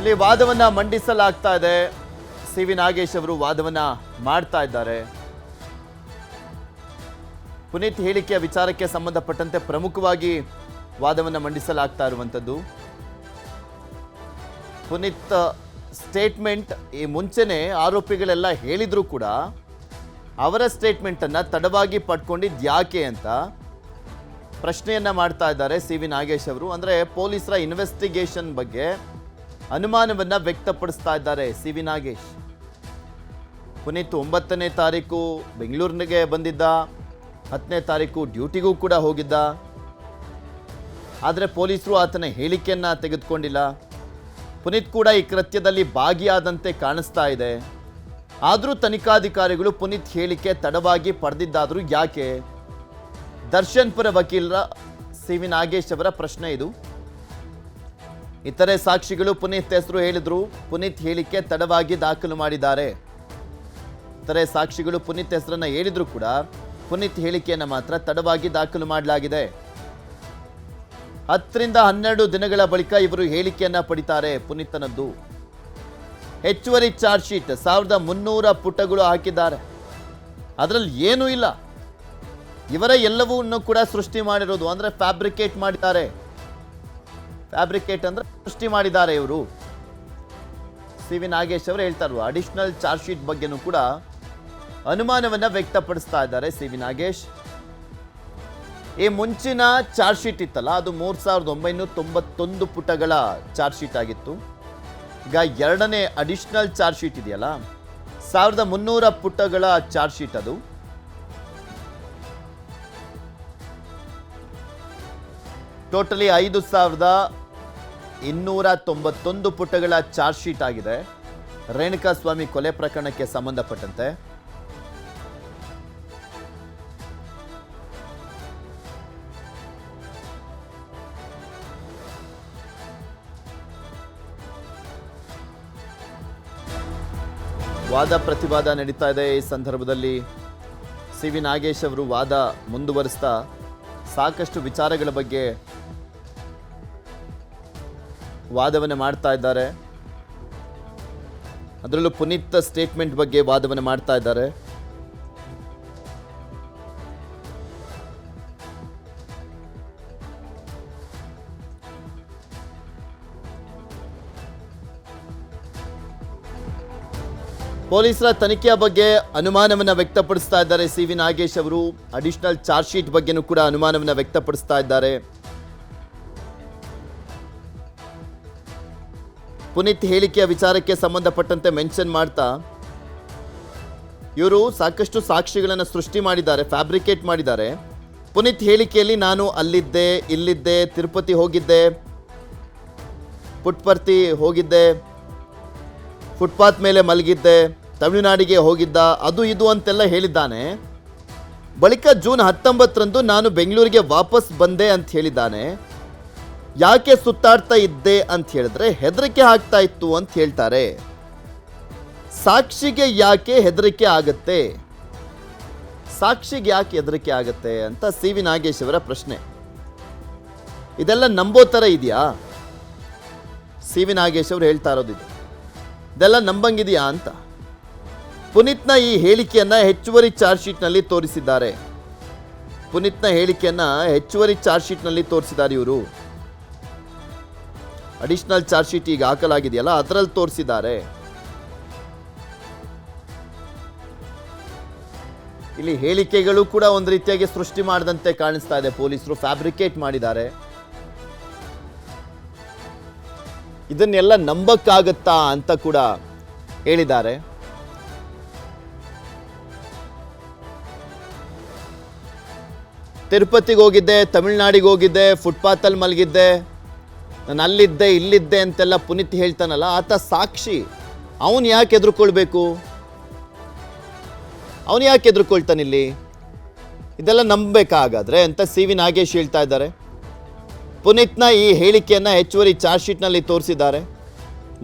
ಇಲ್ಲಿ ವಾದವನ್ನ ಮಂಡಿಸಲಾಗ್ತಾ ಇದೆ. ಸಿ.ವಿ. ನಾಗೇಶ್ ಅವರು ವಾದವನ್ನ ಮಾಡ್ತಾ ಇದ್ದಾರೆ. ಪುನೀತ್ ಹೇಳಿಕೆಯ ವಿಚಾರಕ್ಕೆ ಸಂಬಂಧಪಟ್ಟಂತೆ ಪ್ರಮುಖವಾಗಿ ವಾದವನ್ನ ಮಂಡಿಸಲಾಗ್ತಾ ಇರುವಂತದ್ದು. ಪುನೀತ್ ಸ್ಟೇಟ್ಮೆಂಟ್ ಈ ಮುಂಚೆನೆ ಆರೋಪಿಗಳೆಲ್ಲ ಹೇಳಿದ್ರು ಕೂಡ ಅವರ ಸ್ಟೇಟ್ಮೆಂಟ್ ಅನ್ನ ತಡವಾಗಿ ಪಡ್ಕೊಂಡಿದ್ದು ಯಾಕೆ ಅಂತ ಪ್ರಶ್ನೆಯನ್ನ ಮಾಡ್ತಾ ಇದ್ದಾರೆ ಸಿ.ವಿ. ನಾಗೇಶ್ ಅವರು. ಅಂದ್ರೆ ಪೊಲೀಸರ ಇನ್ವೆಸ್ಟಿಗೇಷನ್ ಬಗ್ಗೆ ಅನುಮಾನವನ್ನ ವ್ಯಕ್ತಪಡಿಸ್ತಾ ಇದ್ದಾರೆ ಸಿ.ವಿ. ನಾಗೇಶ್. ಪುನೀತ್ 9ನೇ ತಾರೀಕು ಬೆಂಗಳೂರಿಗೆ ಬಂದಿದ್ದ, 10ನೇ ತಾರೀಕು ಡ್ಯೂಟಿಗೂ ಕೂಡ ಹೋಗಿದ್ದ. ಆದರೆ ಪೊಲೀಸರು ಆತನ ಹೇಳಿಕೆಯನ್ನ ತೆಗೆದುಕೊಂಡಿಲ್ಲ. ಪುನೀತ್ ಕೂಡ ಈ ಕೃತ್ಯದಲ್ಲಿ ಭಾಗಿಯಾದಂತೆ ಕಾಣಿಸ್ತಾ ಇದೆ. ಆದರೂ ತನಿಖಾಧಿಕಾರಿಗಳು ಪುನೀತ್ ಹೇಳಿಕೆ ತಡವಾಗಿ ಪಡೆದಿದ್ದಾದರೂ ಯಾಕೆ? ದರ್ಶನ್ ಪರ ವಕೀಲರ ಸಿ.ವಿ. ನಾಗೇಶ್ ಅವರ ಪ್ರಶ್ನೆ ಇದು. ಇತರೆ ಸಾಕ್ಷಿಗಳು ಪುನೀತ್ ಹೆಸರು ಹೇಳಿದ್ರು, ಪುನೀತ್ ಹೇಳಿಕೆ ತಡವಾಗಿ ದಾಖಲು ಮಾಡಿದ್ದಾರೆ. ಇತರೆ ಸಾಕ್ಷಿಗಳು ಪುನೀತ್ ಹೆಸರನ್ನ ಹೇಳಿದ್ರು ಕೂಡ ಪುನೀತ್ ಹೇಳಿಕೆಯನ್ನು ಮಾತ್ರ ತಡವಾಗಿ ದಾಖಲು ಮಾಡಲಾಗಿದೆ. 10 ರಿಂದ 12 ದಿನಗಳ ಬಳಿಕ ಇವರು ಹೇಳಿಕೆಯನ್ನ ಪಡಿತಾರೆ. ಪುನೀತನದ್ದು ಹೆಚ್ಚುವರಿ ಚಾರ್ಜ್ ಶೀಟ್ 1300 ಪುಟಗಳು ಹಾಕಿದ್ದಾರೆ. ಅದರಲ್ಲಿ ಏನೂ ಇಲ್ಲ. ಇವರ ಎಲ್ಲವನ್ನೂ ಕೂಡ ಸೃಷ್ಟಿ ಮಾಡಿರೋದು, ಅಂದ್ರೆ ಫ್ಯಾಬ್ರಿಕೇಟ್ ಮಾಡಿದ್ದಾರೆ. ಫ್ಯಾಬ್ರಿಕೇಟ್ ಅಂದ್ರೆ ಸೃಷ್ಟಿ ಮಾಡಿದ್ದಾರೆ ಇವರು. ಸಿ.ವಿ. ನಾಗೇಶ್ ಅವರು ಹೇಳ್ತಾರೆ ಅಡಿಷನಲ್ ಚಾರ್ಜ್ ಶೀಟ್ ಬಗ್ಗೆನೂ ಕೂಡ ಅನುಮಾನವನ್ನ ವ್ಯಕ್ತಪಡಿಸ್ತಾ ಇದ್ದಾರೆ ಸಿ.ವಿ. ನಾಗೇಶ್. ಈ ಮುಂಚಿನ ಚಾರ್ಜ್ ಶೀಟ್ ಇತ್ತಲ್ಲ, ಅದು 3991 ಪುಟಗಳ ಚಾರ್ಜ್ ಶೀಟ್ ಆಗಿತ್ತು. ಈಗ ಎರಡನೇ ಅಡಿಷನಲ್ ಚಾರ್ಜ್ ಶೀಟ್ ಇದೆಯಲ್ಲ, 1300 ಪುಟಗಳ ಚಾರ್ಜ್ ಶೀಟ್. ಅದು ಟೋಟಲಿ 5291 ಪುಟಗಳ ಚಾರ್ಜ್ ಶೀಟ್ ಆಗಿದೆ ರೇಣುಕಾ ಸ್ವಾಮಿ ಕೊಲೆ ಪ್ರಕರಣಕ್ಕೆ ಸಂಬಂಧಪಟ್ಟಂತೆ. ವಾದ ಪ್ರತಿವಾದ ನಡೀತಾ ಇದೆ. ಈ ಸಂದರ್ಭದಲ್ಲಿ ಸಿ.ವಿ. ನಾಗೇಶ್ ಅವರು ವಾದ ಮುಂದುವರಿಸ್ತಾ ಸಾಕಷ್ಟು ವಿಚಾರಗಳ ಬಗ್ಗೆ ವಾದವನ್ನು ಮಾಡ್ತಾ ಇದ್ದಾರೆ. ಅದರಲ್ಲೂ ಪುನೀತ್ ಸ್ಟೇಟ್ಮೆಂಟ್ ಬಗ್ಗೆ ವಾದವನ್ನು ಮಾಡ್ತಾ ಇದ್ದಾರೆ. ಪೊಲೀಸರ ತನಿಖೆಯ ಬಗ್ಗೆ ಅನುಮಾನವನ್ನು ವ್ಯಕ್ತಪಡಿಸ್ತಾ ಇದ್ದಾರೆ ಸಿ.ವಿ. ನಾಗೇಶ್ ಅವರು. ಅಡಿಷನಲ್ ಚಾರ್ಜ್ ಶೀಟ್ ಬಗ್ಗೆನೂ ಕೂಡ ಅನುಮಾನವನ್ನು ವ್ಯಕ್ತಪಡಿಸ್ತಾ ಇದ್ದಾರೆ. ಪುನೀತ್ ಹೇಳಿಕೆಯ ವಿಚಾರಕ್ಕೆ ಸಂಬಂಧಪಟ್ಟಂತೆ ಮೆನ್ಷನ್ ಮಾಡ್ತಾ ಇವರು ಸಾಕಷ್ಟು ಸಾಕ್ಷಿಗಳನ್ನು ಸೃಷ್ಟಿ ಮಾಡಿದ್ದಾರೆ, ಫ್ಯಾಬ್ರಿಕೇಟ್ ಮಾಡಿದ್ದಾರೆ. ಪುನೀತ್ ಹೇಳಿಕೆಯಲ್ಲಿ ನಾನು ಅಲ್ಲಿದ್ದೆ, ಇಲ್ಲಿದ್ದೆ, ತಿರುಪತಿ ಹೋಗಿದ್ದೆ, ಪುಟ್ಪರ್ತಿ ಹೋಗಿದ್ದೆ, ಫುಟ್ಪಾತ್ ಮೇಲೆ ಮಲಗಿದ್ದೆ, ತಮಿಳುನಾಡಿಗೆ ಹೋಗಿದ್ದ, ಅದು ಇದು ಅಂತೆಲ್ಲ ಹೇಳಿದ್ದಾನೆ. ಬಳಿಕ ಜೂನ್ 19ರಂದು ನಾನು ಬೆಂಗಳೂರಿಗೆ ವಾಪಸ್ ಬಂದೆ ಅಂತ ಹೇಳಿದ್ದಾನೆ. ಯಾಕೆ ಸುತ್ತಾಡ್ತಾ ಇದ್ದೆ ಅಂತ ಹೇಳಿದ್ರೆ ಹೆದರಿಕೆ ಆಗ್ತಾ ಇತ್ತು ಅಂತ ಹೇಳ್ತಾರೆ. ಸಾಕ್ಷಿಗೆ ಯಾಕೆ ಹೆದರಿಕೆ ಆಗತ್ತೆ? ಸಾಕ್ಷಿಗೆ ಯಾಕೆ ಹೆದರಿಕೆ ಆಗತ್ತೆ ಅಂತ ಸಿ.ವಿ. ನಾಗೇಶ್ ಅವರ ಪ್ರಶ್ನೆ. ಇದೆಲ್ಲ ನಂಬೋ ಥರ ಇದೆಯಾ? ಸಿ.ವಿ. ನಾಗೇಶ್ ಅವರು ಹೇಳ್ತಾ ಇರೋದು ಇದೆಲ್ಲ ನಂಬಂಗಿದೆಯಾ ಅಂತ. ಪುನೀತ್ನ ಈ ಹೇಳಿಕೆಯನ್ನ ಹೆಚ್ಚುವರಿ ಚಾರ್ಜ್ ಶೀಟ್ನಲ್ಲಿ ತೋರಿಸಿದ್ದಾರೆ. ಪುನೀತ್ನ ಹೇಳಿಕೆಯನ್ನ ಹೆಚ್ಚುವರಿ ಚಾರ್ಜ್ ಶೀಟ್ನಲ್ಲಿ ತೋರಿಸಿದ್ದಾರೆ ಇವರು. ಅಡಿಷನಲ್ ಚಾರ್ಜ್ ಶೀಟ್ ಈಗ ಹಾಕಲಾಗಿದೆಯಲ್ಲ, ಅದರಲ್ಲಿ ತೋರಿಸಿದ್ದಾರೆ. ಇಲ್ಲಿ ಹೇಳಿಕೆಗಳು ಕೂಡ ಒಂದು ರೀತಿಯಾಗಿ ಸೃಷ್ಟಿ ಮಾಡದಂತೆ ಕಾಣಿಸ್ತಾ ಇದೆ. ಪೊಲೀಸರು ಫ್ಯಾಬ್ರಿಕೇಟ್ ಮಾಡಿದ್ದಾರೆ. ಇದನ್ನೆಲ್ಲ ನಂಬಕ್ಕಾಗತ್ತಾ ಅಂತ ಕೂಡ ಹೇಳಿದ್ದಾರೆ. ತಿರುಪತಿಗೆ ಹೋಗಿದ್ದೆ, ತಮಿಳುನಾಡಿಗೆ ಹೋಗಿದ್ದೆ, ಫುಟ್ಪಾತಲ್ಲಿ ಮಲಗಿದ್ದೆ, ನಾನು ಅಲ್ಲಿದ್ದೆ, ಇಲ್ಲಿದ್ದೆ ಅಂತೆಲ್ಲ ಪುನೀತ್ ಹೇಳ್ತಾನಲ್ಲ, ಆತ ಸಾಕ್ಷಿ. ಅವನು ಯಾಕೆ ಎದುರ್ಕೊಳ್ಬೇಕು? ಅವನು ಯಾಕೆ ಎದುರ್ಕೊಳ್ತಾನಿಲ್ಲಿ? ಇದೆಲ್ಲ ನಂಬಬೇಕಾಗಾದ್ರೆ ಅಂತ ಸಿ.ವಿ. ನಾಗೇಶ್ ಹೇಳ್ತಾ ಇದ್ದಾರೆ. ಪುನೀತ್ನ ಈ ಹೇಳಿಕೆಯನ್ನು ಹೆಚ್ಚುವರಿ ಚಾರ್ಜ್ ಶೀಟ್ನಲ್ಲಿ ತೋರಿಸಿದ್ದಾರೆ.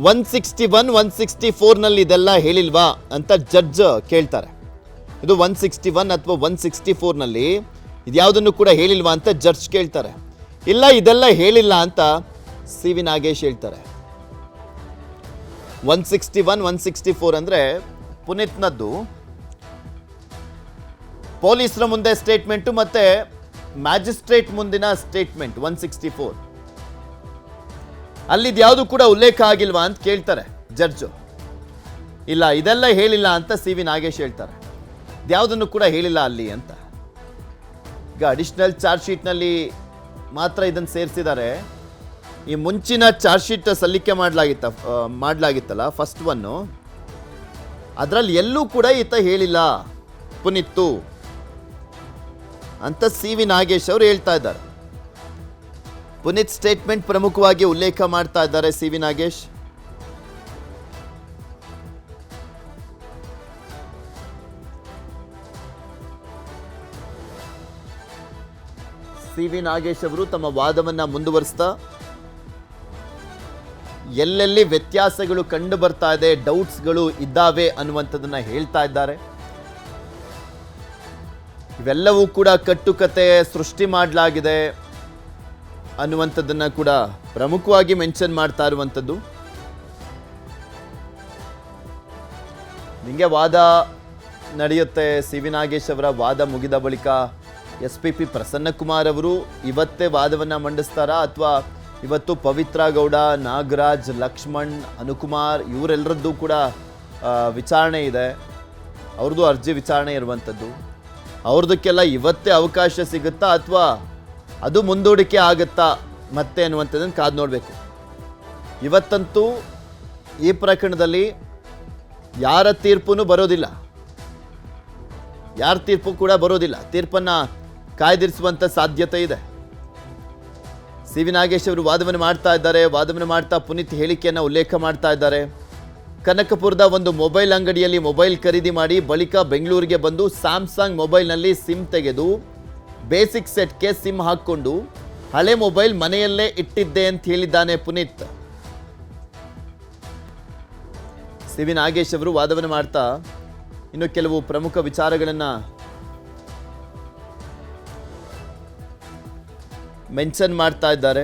161, 164ನಲ್ಲಿ ಇದೆಲ್ಲ ಹೇಳಿಲ್ವಾ ಅಂತ ಜಡ್ಜ್ ಕೇಳ್ತಾರೆ. ಇದು 161 ಅಥವಾ 164ನಲ್ಲಿ ಇದ್ಯಾವುದನ್ನು ಕೂಡ ಹೇಳಿಲ್ವಾ ಅಂತ ಜಡ್ಜ್ ಕೇಳ್ತಾರೆ. ಇಲ್ಲ, ಇದೆಲ್ಲ ಹೇಳಿಲ್ಲ ಅಂತ ಸಿ.ವಿ. ನಾಗೇಶ್ ಹೇಳ್ತಾರೆ. 161 164 ಅಂದರೆ ಪುನೀತ್ನದ್ದು ಪೊಲೀಸರ ಮುಂದೆ ಸ್ಟೇಟ್ಮೆಂಟು ಮತ್ತು ಮ್ಯಾಜಿಸ್ಟ್ರೇಟ್ ಮುಂದಿನ ಸ್ಟೇಟ್ಮೆಂಟ್ 164. ಅಲ್ಲಿದು ಯಾವುದು ಕೂಡ ಉಲ್ಲೇಖ ಆಗಿಲ್ವಾ ಅಂತ ಕೇಳ್ತಾರೆ ಜಡ್ಜು. ಇಲ್ಲ, ಇದೆಲ್ಲ ಹೇಳಿಲ್ಲ ಅಂತ ಸಿ ವಿ ನಾಗೇಶ್ ಹೇಳ್ತಾರೆ. ಯಾವುದನ್ನು ಕೂಡ ಹೇಳಿಲ್ಲ ಅಲ್ಲಿ ಅಂತ. ಈಗ ಅಡಿಷನಲ್ ಚಾರ್ಜ್ ಶೀಟ್ನಲ್ಲಿ ಮಾತ್ರ ಇದನ್ನು ಸೇರಿಸಿದ್ದಾರೆ. ಈ ಮುಂಚಿನ ಚಾರ್ಜ್ ಶೀಟ್ ಸಲ್ಲಿಕೆ ಮಾಡಲಾಗಿತ್ತಲ್ಲ ಫಸ್ಟ್ ಒನ್ನು, ಅದರಲ್ಲಿ ಎಲ್ಲೂ ಕೂಡ ಈತ ಹೇಳಿಲ್ಲ ಪುನೀತ್ತು ಅಂತ ಸಿ ವಿ ನಾಗೇಶ್ ಅವರು ಹೇಳ್ತಾ ಇದ್ದಾರೆ. ಪುನೀತ್ ಸ್ಟೇಟ್ಮೆಂಟ್ ಪ್ರಮುಖವಾಗಿ ಉಲ್ಲೇಖ ಮಾಡ್ತಾ ಇದ್ದಾರೆ C V Nagesh. C V Nagesh ಅವರು ತಮ್ಮ ವಾದವನ್ನ ಮುಂದುವರಿಸ್ತಾ ಎಲ್ಲೆಲ್ಲಿ ವ್ಯತ್ಯಾಸಗಳು ಕಂಡು ಬರ್ತಾ ಇದೆ, ಡೌಟ್ಸ್ಗಳು ಇದ್ದಾವೆ ಅನ್ನುವಂಥದ್ದನ್ನ ಹೇಳ್ತಾ ಇದ್ದಾರೆ. ಇವೆಲ್ಲವೂ ಕೂಡ ಕಟ್ಟುಕತೆ ಸೃಷ್ಟಿ ಮಾಡಲಾಗಿದೆ ಅನ್ನುವಂಥದ್ದನ್ನ ಕೂಡ ಪ್ರಮುಖವಾಗಿ ಮೆನ್ಷನ್ ಮಾಡ್ತಾ ಇರುವಂಥದ್ದು. ನಿಮಗೆ ವಾದ ನಡೆಯುತ್ತೆ. ಸಿ ವಿ ನಾಗೇಶ್ ಅವರ ವಾದ ಮುಗಿದ ಬಳಿಕ SPP ಪ್ರಸನ್ನಕುಮಾರ್ ಅವರು ಇವತ್ತೇ ವಾದವನ್ನು ಮಂಡಿಸ್ತಾರಾ, ಅಥವಾ ಇವತ್ತು ಪವಿತ್ರ ಗೌಡ, ನಾಗರಾಜ್, ಲಕ್ಷ್ಮಣ್, ಅನುಕುಮಾರ್ ಇವರೆಲ್ಲರದ್ದು ಕೂಡ ವಿಚಾರಣೆ ಇದೆ. ಅವ್ರದ್ದು ಅರ್ಜಿ ವಿಚಾರಣೆ ಇರುವಂಥದ್ದು. ಅವ್ರದಕ್ಕೆಲ್ಲ ಇವತ್ತೇ ಅವಕಾಶ ಸಿಗುತ್ತಾ ಅಥವಾ ಅದು ಮುಂದೂಡಿಕೆ ಆಗುತ್ತಾ ಮತ್ತೆ ಅನ್ನುವಂಥದ್ದನ್ನು ಕಾದು ನೋಡಬೇಕು. ಇವತ್ತಂತೂ ಈ ಪ್ರಕರಣದಲ್ಲಿ ಯಾರ ತೀರ್ಪು ಬರೋದಿಲ್ಲ, ಯಾರ ತೀರ್ಪು ಕೂಡ ಬರೋದಿಲ್ಲ. ತೀರ್ಪನ್ನು ಕಾಯ್ದಿರಿಸುವಂಥ ಸಾಧ್ಯತೆ ಇದೆ. ಸಿ ವಿ ನಾಗೇಶ್ ಅವರು ವಾದವನ್ನು ಮಾಡ್ತಾ ಇದ್ದಾರೆ. ವಾದವನ್ನು ಮಾಡ್ತಾ ಪುನೀತ್ ಹೇಳಿಕೆಯನ್ನು ಉಲ್ಲೇಖ ಮಾಡ್ತಾ ಇದ್ದಾರೆ. ಕನಕಪುರದ ಒಂದು ಮೊಬೈಲ್ ಅಂಗಡಿಯಲ್ಲಿ ಮೊಬೈಲ್ ಖರೀದಿ ಮಾಡಿ ಬಳಿಕ ಬೆಂಗಳೂರಿಗೆ ಬಂದು ಸ್ಯಾಮ್ಸಂಗ್ ಮೊಬೈಲ್ನಲ್ಲಿ ಸಿಮ್ ತೆಗೆದು ಬೇಸಿಕ್ ಸೆಟ್ಗೆ ಸಿಮ್ ಹಾಕ್ಕೊಂಡು ಹಳೆ ಮೊಬೈಲ್ ಮನೆಯಲ್ಲೇ ಇಟ್ಟಿದ್ದೆ ಅಂತ ಹೇಳಿದ್ದಾನೆ ಪುನೀತ್. ಸಿ ವಿ ನಾಗೇಶ್ ಅವರು ವಾದವನ್ನು ಮಾಡ್ತಾ ಇನ್ನು ಕೆಲವು ಪ್ರಮುಖ ವಿಚಾರಗಳನ್ನು ಮೆನ್ಷನ್ ಮಾಡ್ತಾ ಇದ್ದಾರೆ.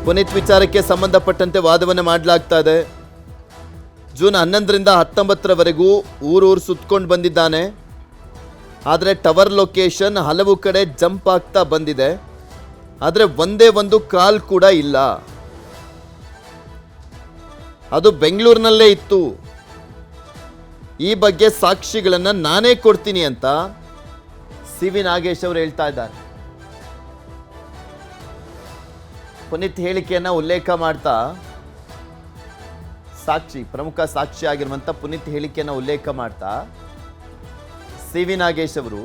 ಪುನೀತ್ ವಿಚಾರಕ್ಕೆ ಸಂಬಂಧಪಟ್ಟಂತೆ ವಾದವನ್ನು ಮಾಡಲಾಗ್ತಾ ಇದೆ. ಜೂನ್ 11ರಿಂದ 19ರವರೆಗೂ ಊರೂರು ಸುತ್ಕೊಂಡು ಬಂದಿದ್ದಾನೆ. ಆದರೆ ಟವರ್ ಲೊಕೇಶನ್ ಹಲವು ಕಡೆ ಜಂಪ್ ಆಗ್ತಾ ಬಂದಿದೆ. ಆದರೆ ಒಂದೇ ಒಂದು ಕಾಲ್ ಕೂಡ ಇಲ್ಲ. ಅದು ಬೆಂಗಳೂರಿನಲ್ಲೇ ಇತ್ತು. ಈ ಬಗ್ಗೆ ಸಾಕ್ಷಿಗಳನ್ನು ನಾನೇ ಕೊಡ್ತೀನಿ ಅಂತ ಸಿ ವಿ ನಾಗೇಶ್ ಅವರು ಹೇಳ್ತಾ ಇದ್ದಾರೆ. ಪುನೀತ್ ಹೇಳಿಕೆಯನ್ನು ಉಲ್ಲೇಖ ಮಾಡ್ತಾ ಪ್ರಮುಖ ಸಾಕ್ಷಿ ಆಗಿರುವಂಥ ಪುನೀತ್ ಹೇಳಿಕೆಯನ್ನು ಉಲ್ಲೇಖ ಮಾಡ್ತಾ ಸಿ ವಿ ನಾಗೇಶ್ ಅವರು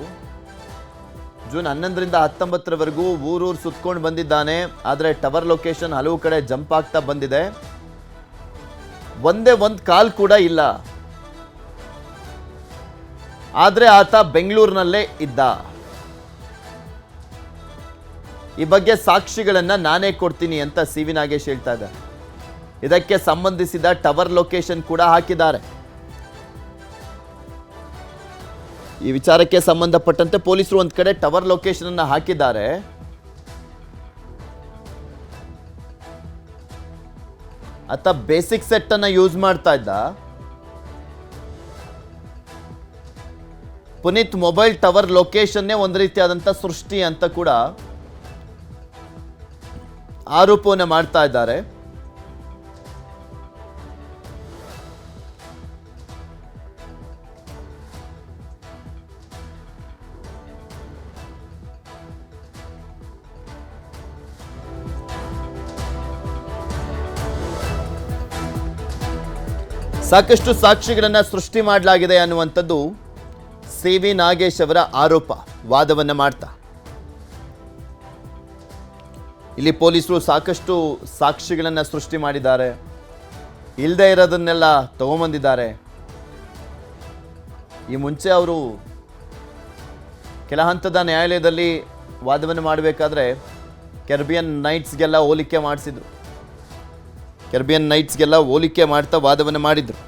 ಜೂನ್ 11ರಿಂದ 19ರವರೆಗೂ ಊರೂರು ಸುತ್ಕೊಂಡು ಬಂದಿದ್ದಾನೆ. ಆದರೆ ಟವರ್ ಲೊಕೇಶನ್ ಹಲವು ಕಡೆ ಜಂಪ್ ಆಗ್ತಾ ಬಂದಿದೆ. ಒಂದೇ ಒಂದು ಕಾಲ್ ಕೂಡ ಇಲ್ಲ. ಆದರೆ ಆತ ಬೆಂಗಳೂರಿನಲ್ಲೇ ಇದ್ದ. ಈ ಬಗ್ಗೆ ಸಾಕ್ಷಿಗಳನ್ನು ನಾನೇ ಕೊಡ್ತೀನಿ ಅಂತ ಸಿ ವಿ ನಾಗೇಶ್ ಹೇಳ್ತಾ ಇದ್ದಾರೆ. ಇದಕ್ಕೆ ಸಂಬಂಧಿಸಿದ ಟವರ್ ಲೊಕೇಶನ್ ಕೂಡ ಹಾಕಿದ್ದಾರೆ. ಈ ವಿಚಾರಕ್ಕೆ ಸಂಬಂಧಪಟ್ಟಂತೆ ಪೊಲೀಸರು ಒಂದು ಕಡೆ ಟವರ್ ಲೊಕೇಶನ್ ಅನ್ನು ಹಾಕಿದ್ದಾರೆ. ಆತ ಬೇಸಿಕ್ ಸೆಟ್ ಅನ್ನ ಯೂಸ್ ಮಾಡ್ತಾ ಇದ್ದ. ಪುನೀತ್ ಮೊಬೈಲ್ ಟವರ್ ಲೊಕೇಶನ್ನೇ ಒಂದು ರೀತಿಯಾದಂಥ ಸೃಷ್ಟಿ ಅಂತ ಕೂಡ ಆರೋಪವನ್ನು ಮಾಡ್ತಾ ಇದ್ದಾರೆ. ಸಾಕಷ್ಟು ಸಾಕ್ಷಿಗಳನ್ನು ಸೃಷ್ಟಿ ಮಾಡಲಾಗಿದೆ ಅನ್ನುವಂಥದ್ದು ಸಿ ವಿ ನಾಗೇಶ್ ಅವರ ಆರೋಪ. ವಾದವನ್ನು ಮಾಡ್ತಾ ಇಲ್ಲಿ ಪೊಲೀಸರು ಸಾಕಷ್ಟು ಸಾಕ್ಷಿಗಳನ್ನು ಸೃಷ್ಟಿ ಮಾಡಿದ್ದಾರೆ. ಇಲ್ಲದೆ ಇರೋದನ್ನೆಲ್ಲ ತಗೊಂಬಂದಿದ್ದಾರೆ. ಈ ಮುಂಚೆ ಅವರು ಕೆಲ ಹಂತದ ನ್ಯಾಯಾಲಯದಲ್ಲಿ ವಾದವನ್ನು ಮಾಡಬೇಕಾದ್ರೆ ಕೆರಿಬಿಯನ್ ನೈಟ್ಸ್ಗೆಲ್ಲ ಹೋಲಿಕೆ ಮಾಡಿಸಿದ್ರು. ಕೆರಿಬಿಯನ್ ನೈಟ್ಸ್ಗೆಲ್ಲ ಹೋಲಿಕೆ ಮಾಡ್ತಾ ವಾದವನ್ನು ಮಾಡಿದ್ರು.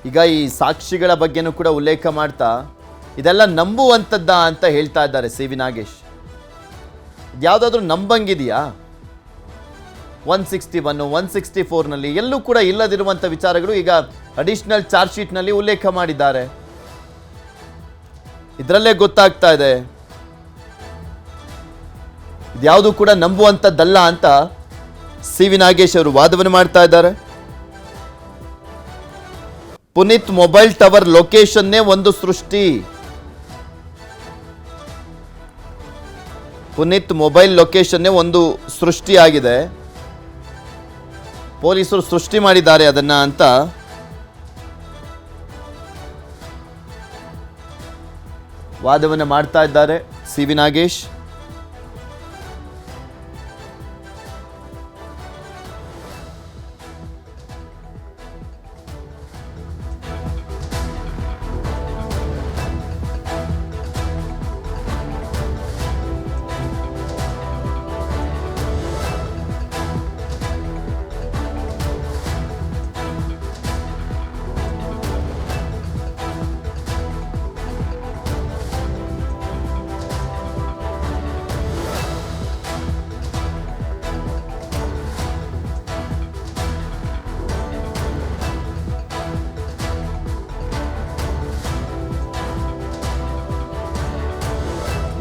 ಈಗ ಈ ಸಾಕ್ಷಿಗಳ ಬಗ್ಗೆನೂ ಕೂಡ ಉಲ್ಲೇಖ ಮಾಡ್ತಾ ಇದೆಲ್ಲ ನಂಬುವಂಥದ್ದ ಅಂತ ಹೇಳ್ತಾ ಇದ್ದಾರೆ ಸಿ ವಿ ನಾಗೇಶ್. ಯಾವುದಾದ್ರೂ ನಂಬಂಗಿದೆಯಾ? 161, 164ನಲ್ಲಿ ಎಲ್ಲೂ ಕೂಡ ಇಲ್ಲದಿರುವಂಥ ವಿಚಾರಗಳು ಈಗ ಅಡಿಷನಲ್ ಚಾರ್ಜ್ ಶೀಟ್ನಲ್ಲಿ ಉಲ್ಲೇಖ ಮಾಡಿದ್ದಾರೆ. ಇದರಲ್ಲೇ ಗೊತ್ತಾಗ್ತಾ ಇದೆ ಇದ್ಯಾವುದು ಕೂಡ ನಂಬುವಂಥದ್ದಲ್ಲ ಅಂತ ಸಿ ವಿ ನಾಗೇಶ್ ಅವರು ವಾದವನ್ನು ಮಾಡ್ತಾ ಇದ್ದಾರೆ. ಪುನೀತ್ ಮೊಬೈಲ್ ಟವರ್ ಲೊಕೇಶನ್ನೇ ಒಂದು ಸೃಷ್ಟಿ. ಪುನೀತ್ ಮೊಬೈಲ್ ಲೊಕೇಶನ್ನೇ ಒಂದು ಸೃಷ್ಟಿಯಾಗಿದೆ, ಪೊಲೀಸರು ಸೃಷ್ಟಿ ಮಾಡಿದ್ದಾರೆ ಅದನ್ನ ಅಂತ ವಾದವನ್ನು ಮಾಡ್ತಾ ಇದ್ದಾರೆ ಸಿ ವಿ ನಾಗೇಶ್.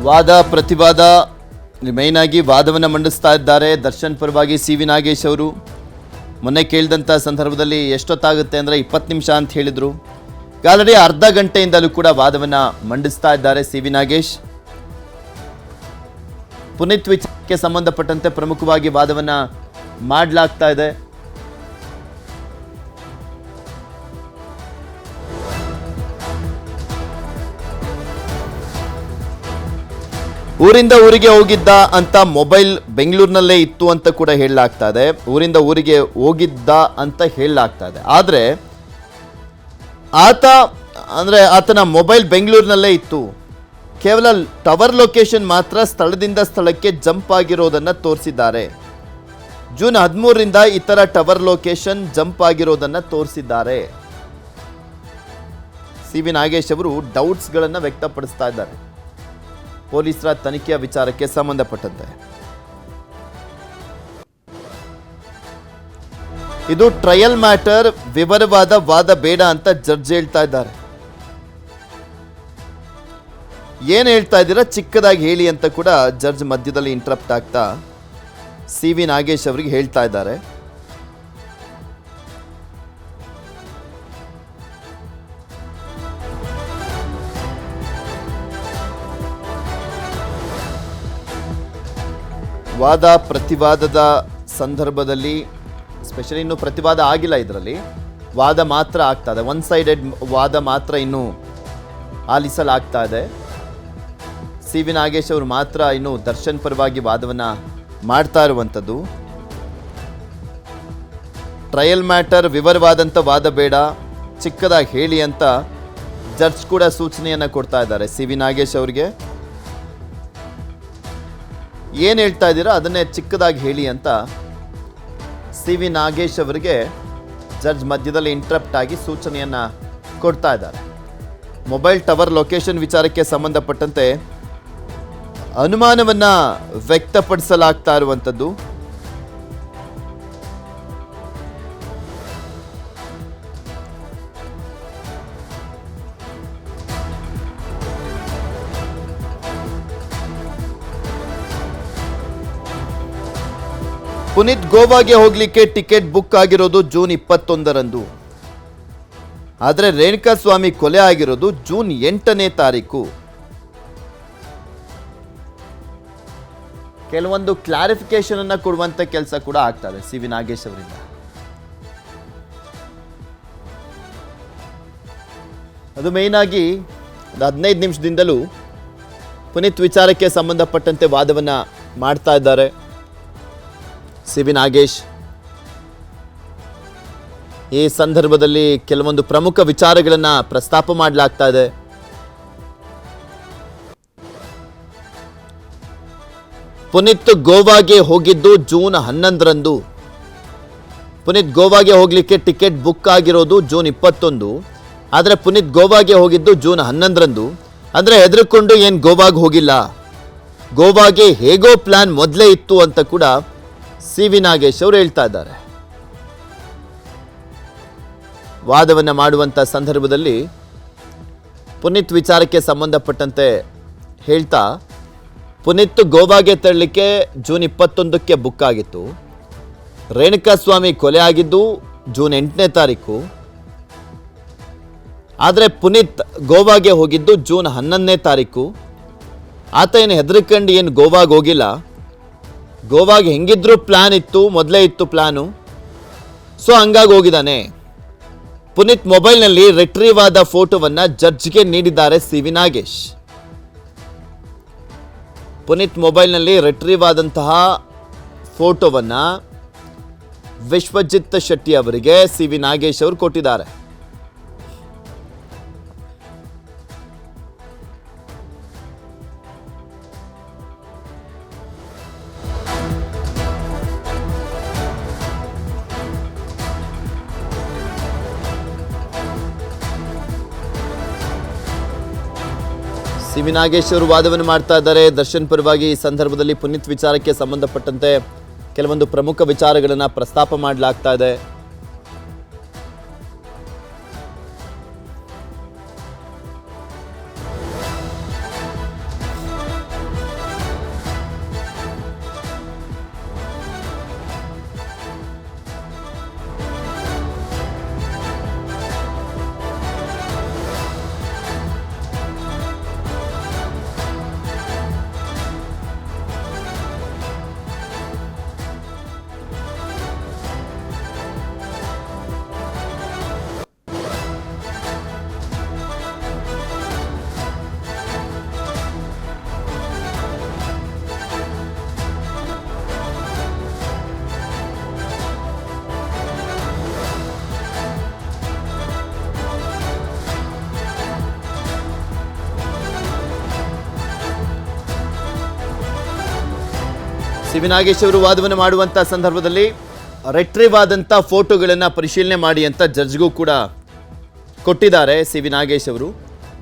ವಾದ ಪ್ರತಿವಾದ ಮೇಯ್ನ್ ಆಗಿ ವಾದವನ್ನು ಮಂಡಿಸ್ತಾ ಇದ್ದಾರೆ ದರ್ಶನ್ ಪರವಾಗಿ ಸಿ ವಿ ನಾಗೇಶ್ ಅವರು. ಮೊನ್ನೆ ಕೇಳಿದಂಥ ಸಂದರ್ಭದಲ್ಲಿ ಎಷ್ಟೊತ್ತಾಗುತ್ತೆ ಅಂದರೆ 20 ನಿಮಿಷ ಅಂತ ಹೇಳಿದರು. ಆಲ್ರೆಡಿ ಅರ್ಧ ಗಂಟೆಯಿಂದಲೂ ಕೂಡ ವಾದವನ್ನು ಮಂಡಿಸ್ತಾ ಇದ್ದಾರೆ ಸಿ ವಿ ನಾಗೇಶ್. ಪುನೀತ್ ವಿಚಾರಕ್ಕೆ ಸಂಬಂಧಪಟ್ಟಂತೆ ಪ್ರಮುಖವಾಗಿ ವಾದವನ್ನು ಮಾಡಲಾಗ್ತಾ ಇದೆ. ಊರಿಂದ ಊರಿಗೆ ಹೋಗಿದ್ದ ಅಂತ ಮೊಬೈಲ್ ಬೆಂಗಳೂರಿನಲ್ಲೇ ಇತ್ತು ಅಂತ ಕೂಡ ಹೇಳಲಾಗ್ತಾ ಇದೆ. ಊರಿಂದ ಊರಿಗೆ ಹೋಗಿದ್ದ ಅಂತ ಹೇಳಲಾಗ್ತಾ ಇದೆ. ಆದರೆ ಆತನ ಮೊಬೈಲ್ ಬೆಂಗಳೂರಿನಲ್ಲೇ ಇತ್ತು, ಕೇವಲ ಟವರ್ ಲೊಕೇಶನ್ ಮಾತ್ರ ಸ್ಥಳದಿಂದ ಸ್ಥಳಕ್ಕೆ ಜಂಪ್ ಆಗಿರೋದನ್ನು ತೋರಿಸಿದ್ದಾರೆ. ಜೂನ್ 13ರಿಂದ ಇತರ ಟವರ್ ಲೊಕೇಶನ್ ಜಂಪ್ ಆಗಿರೋದನ್ನು ತೋರಿಸಿದ್ದಾರೆ. ಸಿ ವಿ ನಾಗೇಶ್ ಅವರು ಡೌಟ್ಸ್ಗಳನ್ನು ವ್ಯಕ್ತಪಡಿಸ್ತಾ ಇದ್ದಾರೆ ಪೊಲೀಸರ ತನಿಖೆಯ ವಿಚಾರಕ್ಕೆ ಸಂಬಂಧಪಟ್ಟಂತೆ. ಇದು ಟ್ರಯಲ್ ಮ್ಯಾಟರ್, ವಿವರವಾದ ವಾದ ಬೇಡ ಅಂತ ಜಡ್ಜ್ ಹೇಳ್ತಾ ಇದ್ದಾರೆ. ಏನ್ ಹೇಳ್ತಾ ಇದ್ದೀರಾ ಚಿಕ್ಕದಾಗಿ ಹೇಳಿ ಅಂತ ಕೂಡ ಜಡ್ಜ್ ಮಧ್ಯದಲ್ಲಿ ಇಂಟರಪ್ಟ್ ಆಗ್ತಾ ಸಿ ವಿ ನಾಗೇಶ್ ಅವರಿಗೆ ಹೇಳ್ತಾ ಇದ್ದಾರೆ. ವಾದ ಪ್ರತಿವಾದದ ಸಂದರ್ಭದಲ್ಲಿ ಸ್ಪೆಷಲಿ ಇನ್ನೂ ಪ್ರತಿವಾದ ಆಗಿಲ್ಲ, ಇದರಲ್ಲಿ ವಾದ ಮಾತ್ರ ಆಗ್ತಾ ಇದೆ. ಒನ್ ಸೈಡೆಡ್ ವಾದ ಮಾತ್ರ ಇನ್ನೂ ಆಲಿಸಲಾಗ್ತಾ ಇದೆ. ಸಿ ವಿ ನಾಗೇಶ್ ಅವರು ಮಾತ್ರ ಇನ್ನು ದರ್ಶನ್ ಪರವಾಗಿ ವಾದವನ್ನು ಮಾಡ್ತಾ ಇರುವಂಥದ್ದು. ಟ್ರಯಲ್ ಮ್ಯಾಟರ್, ವಿವರವಾದಂಥ ವಾದ ಬೇಡ, ಚಿಕ್ಕದಾಗಿ ಹೇಳಿ ಅಂತ ಜಡ್ಜ್ ಕೂಡ ಸೂಚನೆಯನ್ನು ಕೊಡ್ತಾ ಇದ್ದಾರೆ ಸಿ ವಿ ನಾಗೇಶ್ ಅವರಿಗೆ. ಏನು ಹೇಳ್ತಾ ಇದ್ದೀರಾ ಅದನ್ನೇ ಚಿಕ್ಕದಾಗಿ ಹೇಳಿ ಅಂತ ಸಿ ವಿ ನಾಗೇಶ್ ಅವರಿಗೆ ಜಡ್ಜ್ ಮಧ್ಯದಲ್ಲಿ ಇಂಟರಪ್ಟ್ ಆಗಿ ಸೂಚನೆಯನ್ನು ಕೊಡ್ತಾ ಇದ್ದಾರೆ. ಮೊಬೈಲ್ ಟವರ್ ಲೊಕೇಶನ್ ವಿಚಾರಕ್ಕೆ ಸಂಬಂಧಪಟ್ಟಂತೆ ಅನುಮಾನವನ್ನು ವ್ಯಕ್ತಪಡಿಸಲಾಗ್ತಾ ಇರುವಂಥದ್ದು. ಪುನೀತ್ ಗೋವಾಗೆ ಹೋಗ್ಲಿಕ್ಕೆ ಟಿಕೆಟ್ ಬುಕ್ ಆಗಿರೋದು ಜೂನ್ 21ರಂದು. ಆದರೆ ರೇಣುಕಾಸ್ವಾಮಿ ಕೊಲೆ ಆಗಿರೋದು ಜೂನ್ 8ನೇ ತಾರೀಕು. ಕೆಲವೊಂದು ಕ್ಲಾರಿಫಿಕೇಶನ್ ಅನ್ನ ಕೊಡುವಂತ ಕೆಲಸ ಕೂಡ ಆಗ್ತದೆ ಸಿ ವಿ ನಾಗೇಶ್ ಅವರಿಂದ. ಅದು ಮೇಯ್ನ್ ಆಗಿ 15 ನಿಮಿಷದಿಂದಲೂ ಪುನೀತ್ ವಿಚಾರಕ್ಕೆ ಸಂಬಂಧಪಟ್ಟಂತೆ ವಾದವನ್ನು ಮಾಡ್ತಾ ಇದ್ದಾರೆ ಸಿ ವಿ ನಾಗೇಶ್. ಈ ಸಂದರ್ಭದಲ್ಲಿ ಕೆಲವೊಂದು ಪ್ರಮುಖ ವಿಚಾರಗಳನ್ನು ಪ್ರಸ್ತಾಪ ಮಾಡಲಾಗ್ತಾ ಇದೆ. ಪುನೀತ್ ಗೋವಾಗೆ ಹೋಗಿದ್ದು ಜೂನ್ 11ರಂದು. ಪುನೀತ್ ಗೋವಾಗೆ ಹೋಗಲಿಕ್ಕೆ ಟಿಕೆಟ್ ಬುಕ್ ಆಗಿರೋದು ಜೂನ್ 21. ಆದರೆ ಪುನೀತ್ ಗೋವಾಗೆ ಹೋಗಿದ್ದು ಜೂನ್ 11ರಂದು. ಅಂದರೆ ಹೆದರ್ಕೊಂಡು ಏನು ಗೋವಾಗೆ ಹೋಗಿಲ್ಲ, ಗೋವಾಗೆ ಹೇಗೋ ಪ್ಲಾನ್ ಮೊದಲೇ ಇತ್ತು ಅಂತ ಕೂಡ ಸಿ ವಿ ನಾಗೇಶ್ ಅವರು ಹೇಳ್ತಾ ಇದ್ದಾರೆ. ವಾದವನ್ನು ಮಾಡುವಂಥ ಸಂದರ್ಭದಲ್ಲಿ ಪುನೀತ್ ವಿಚಾರಕ್ಕೆ ಸಂಬಂಧಪಟ್ಟಂತೆ ಹೇಳ್ತಾ, ಪುನೀತ್ ಗೋವಾಗೆ ತೆರಳಲಿಕ್ಕೆ ಜೂನ್ 21ಕ್ಕೆ ಬುಕ್ ಆಗಿತ್ತು. ರೇಣುಕಾಸ್ವಾಮಿ ಕೊಲೆ ಆಗಿದ್ದು ಜೂನ್ 8ನೇ ತಾರೀಕು. ಆದರೆ ಪುನೀತ್ ಗೋವಾಗೆ ಹೋಗಿದ್ದು ಜೂನ್ 11ನೇ ತಾರೀಕು. ಆತ ಏನು ಹೆದರ್ಕೊಂಡು ಏನು ಗೋವಾಗೆ ಹೋಗಿಲ್ಲ, ಗೋವಾಗೆ ಹೆಂಗಿದ್ರೂ ಪ್ಲ್ಯಾನ್ ಇತ್ತು, ಮೊದಲೇ ಇತ್ತು ಪ್ಲ್ಯಾನು. ಸೊ ಹಂಗಾಗಿ ಹೋಗಿದ್ದಾನೆ. ಪುನೀತ್ ಮೊಬೈಲ್ನಲ್ಲಿ ರಿಟ್ರೀವ್ ಆದ ಫೋಟೋವನ್ನು ಜಡ್ಜ್ಗೆ ನೀಡಿದ್ದಾರೆ ಸಿ ವಿ ನಾಗೇಶ್. ಪುನೀತ್ ಮೊಬೈಲ್ನಲ್ಲಿ ರಿಟ್ರೀವ್ ಆದಂತಹ ಫೋಟೋವನ್ನು ವಿಶ್ವಜಿತ್ ಶೆಟ್ಟಿ ಅವರಿಗೆ ಸಿ ವಿ ನಾಗೇಶ್ ಅವರು ಕೊಟ್ಟಿದ್ದಾರೆ. ಸಿ ವಿ ನಾಗೇಶ್ ಅವರು ವಾದವನ್ನು ಮಾಡ್ತಾ ಇದ್ದಾರೆ ದರ್ಶನ್ ಪರವಾಗಿ. ಈ ಸಂದರ್ಭದಲ್ಲಿ ಪುನೀತ್ ವಿಚಾರಕ್ಕೆ ಸಂಬಂಧಪಟ್ಟಂತೆ ಕೆಲವೊಂದು ಪ್ರಮುಖ ವಿಚಾರಗಳನ್ನು ಪ್ರಸ್ತಾಪ ಮಾಡಲಾಗ್ತಾ ಇದೆ. ಸಿ ವಿ ನಾಗೇಶ್ ಅವರು ವಾದವನ್ನು ಮಾಡುವಂಥ ಸಂದರ್ಭದಲ್ಲಿ ರಿಟ್ರೀವ್ ಆದಂಥ ಫೋಟೋಗಳನ್ನು ಪರಿಶೀಲನೆ ಮಾಡಿ ಅಂತ ಜಡ್ಜ್ಗೂ ಕೂಡ ಕೊಟ್ಟಿದ್ದಾರೆ ಸಿ ವಿ ನಾಗೇಶ್ ಅವರು.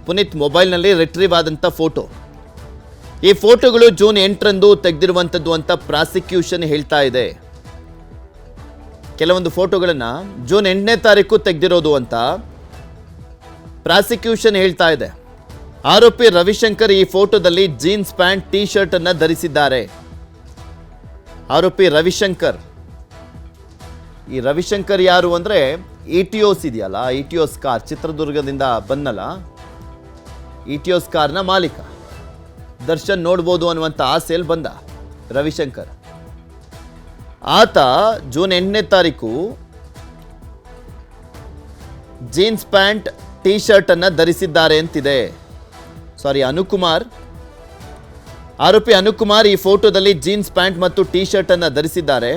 ಪುನೀತ್ ಮೊಬೈಲ್ನಲ್ಲಿ ರಿಟ್ರೀವ್ ಆದಂಥ ಫೋಟೋ, ಈ ಫೋಟೋಗಳು ಜೂನ್ 8ರಂದು ತೆಗೆದಿರುವಂಥದ್ದು ಅಂತ ಪ್ರಾಸಿಕ್ಯೂಷನ್ ಹೇಳ್ತಾ ಇದೆ. ಕೆಲವೊಂದು ಫೋಟೋಗಳನ್ನು ಜೂನ್ 8ನೇ ತಾರೀಕು ತೆಗೆದಿರೋದು ಅಂತ ಪ್ರಾಸಿಕ್ಯೂಷನ್ ಹೇಳ್ತಾ ಇದೆ. ಆರೋಪಿ ರವಿಶಂಕರ್ ಈ ಫೋಟೋದಲ್ಲಿ ಜೀನ್ಸ್ ಪ್ಯಾಂಟ್ ಟಿ ಶರ್ಟ್ ಅನ್ನು ಧರಿಸಿದ್ದಾರೆ. ಆರೋಪಿ ರವಿಶಂಕರ್, ಈ ರವಿಶಂಕರ್ ಯಾರು ಅಂದರೆ ಇಟಿಯೋಸ್ ಇದೆಯಲ್ಲ, ಇಟಿಯೋಸ್ ಕಾರ್ ಚಿತ್ರದುರ್ಗದಿಂದ ಬಂದಲ್ಲ, ಇಟಿಯೋಸ್ ಕಾರ್ನ ಮಾಲೀಕ. ದರ್ಶನ್ ನೋಡ್ಬೋದು ಅನ್ನುವಂಥ ಆಸೆಯಲ್ಲಿ ಬಂದ ರವಿಶಂಕರ್. ಆತ ಜೂನ್ 8ನೇ ತಾರೀಕು ಜೀನ್ಸ್ ಪ್ಯಾಂಟ್ ಟಿ ಶರ್ಟ್ ಅನ್ನು ಧರಿಸಿದ್ದಾರೆ ಅಂತಿದೆ. ಅನುಕುಮಾರ್, ಆರೋಪಿ ಅನುಕುಮಾರ್ ಈ ಫೋಟೋದಲ್ಲಿ ಜೀನ್ಸ್ ಪ್ಯಾಂಟ್ ಮತ್ತು ಟಿ ಶರ್ಟ್ ಅನ್ನು ಧರಿಸಿದ್ದಾರೆ.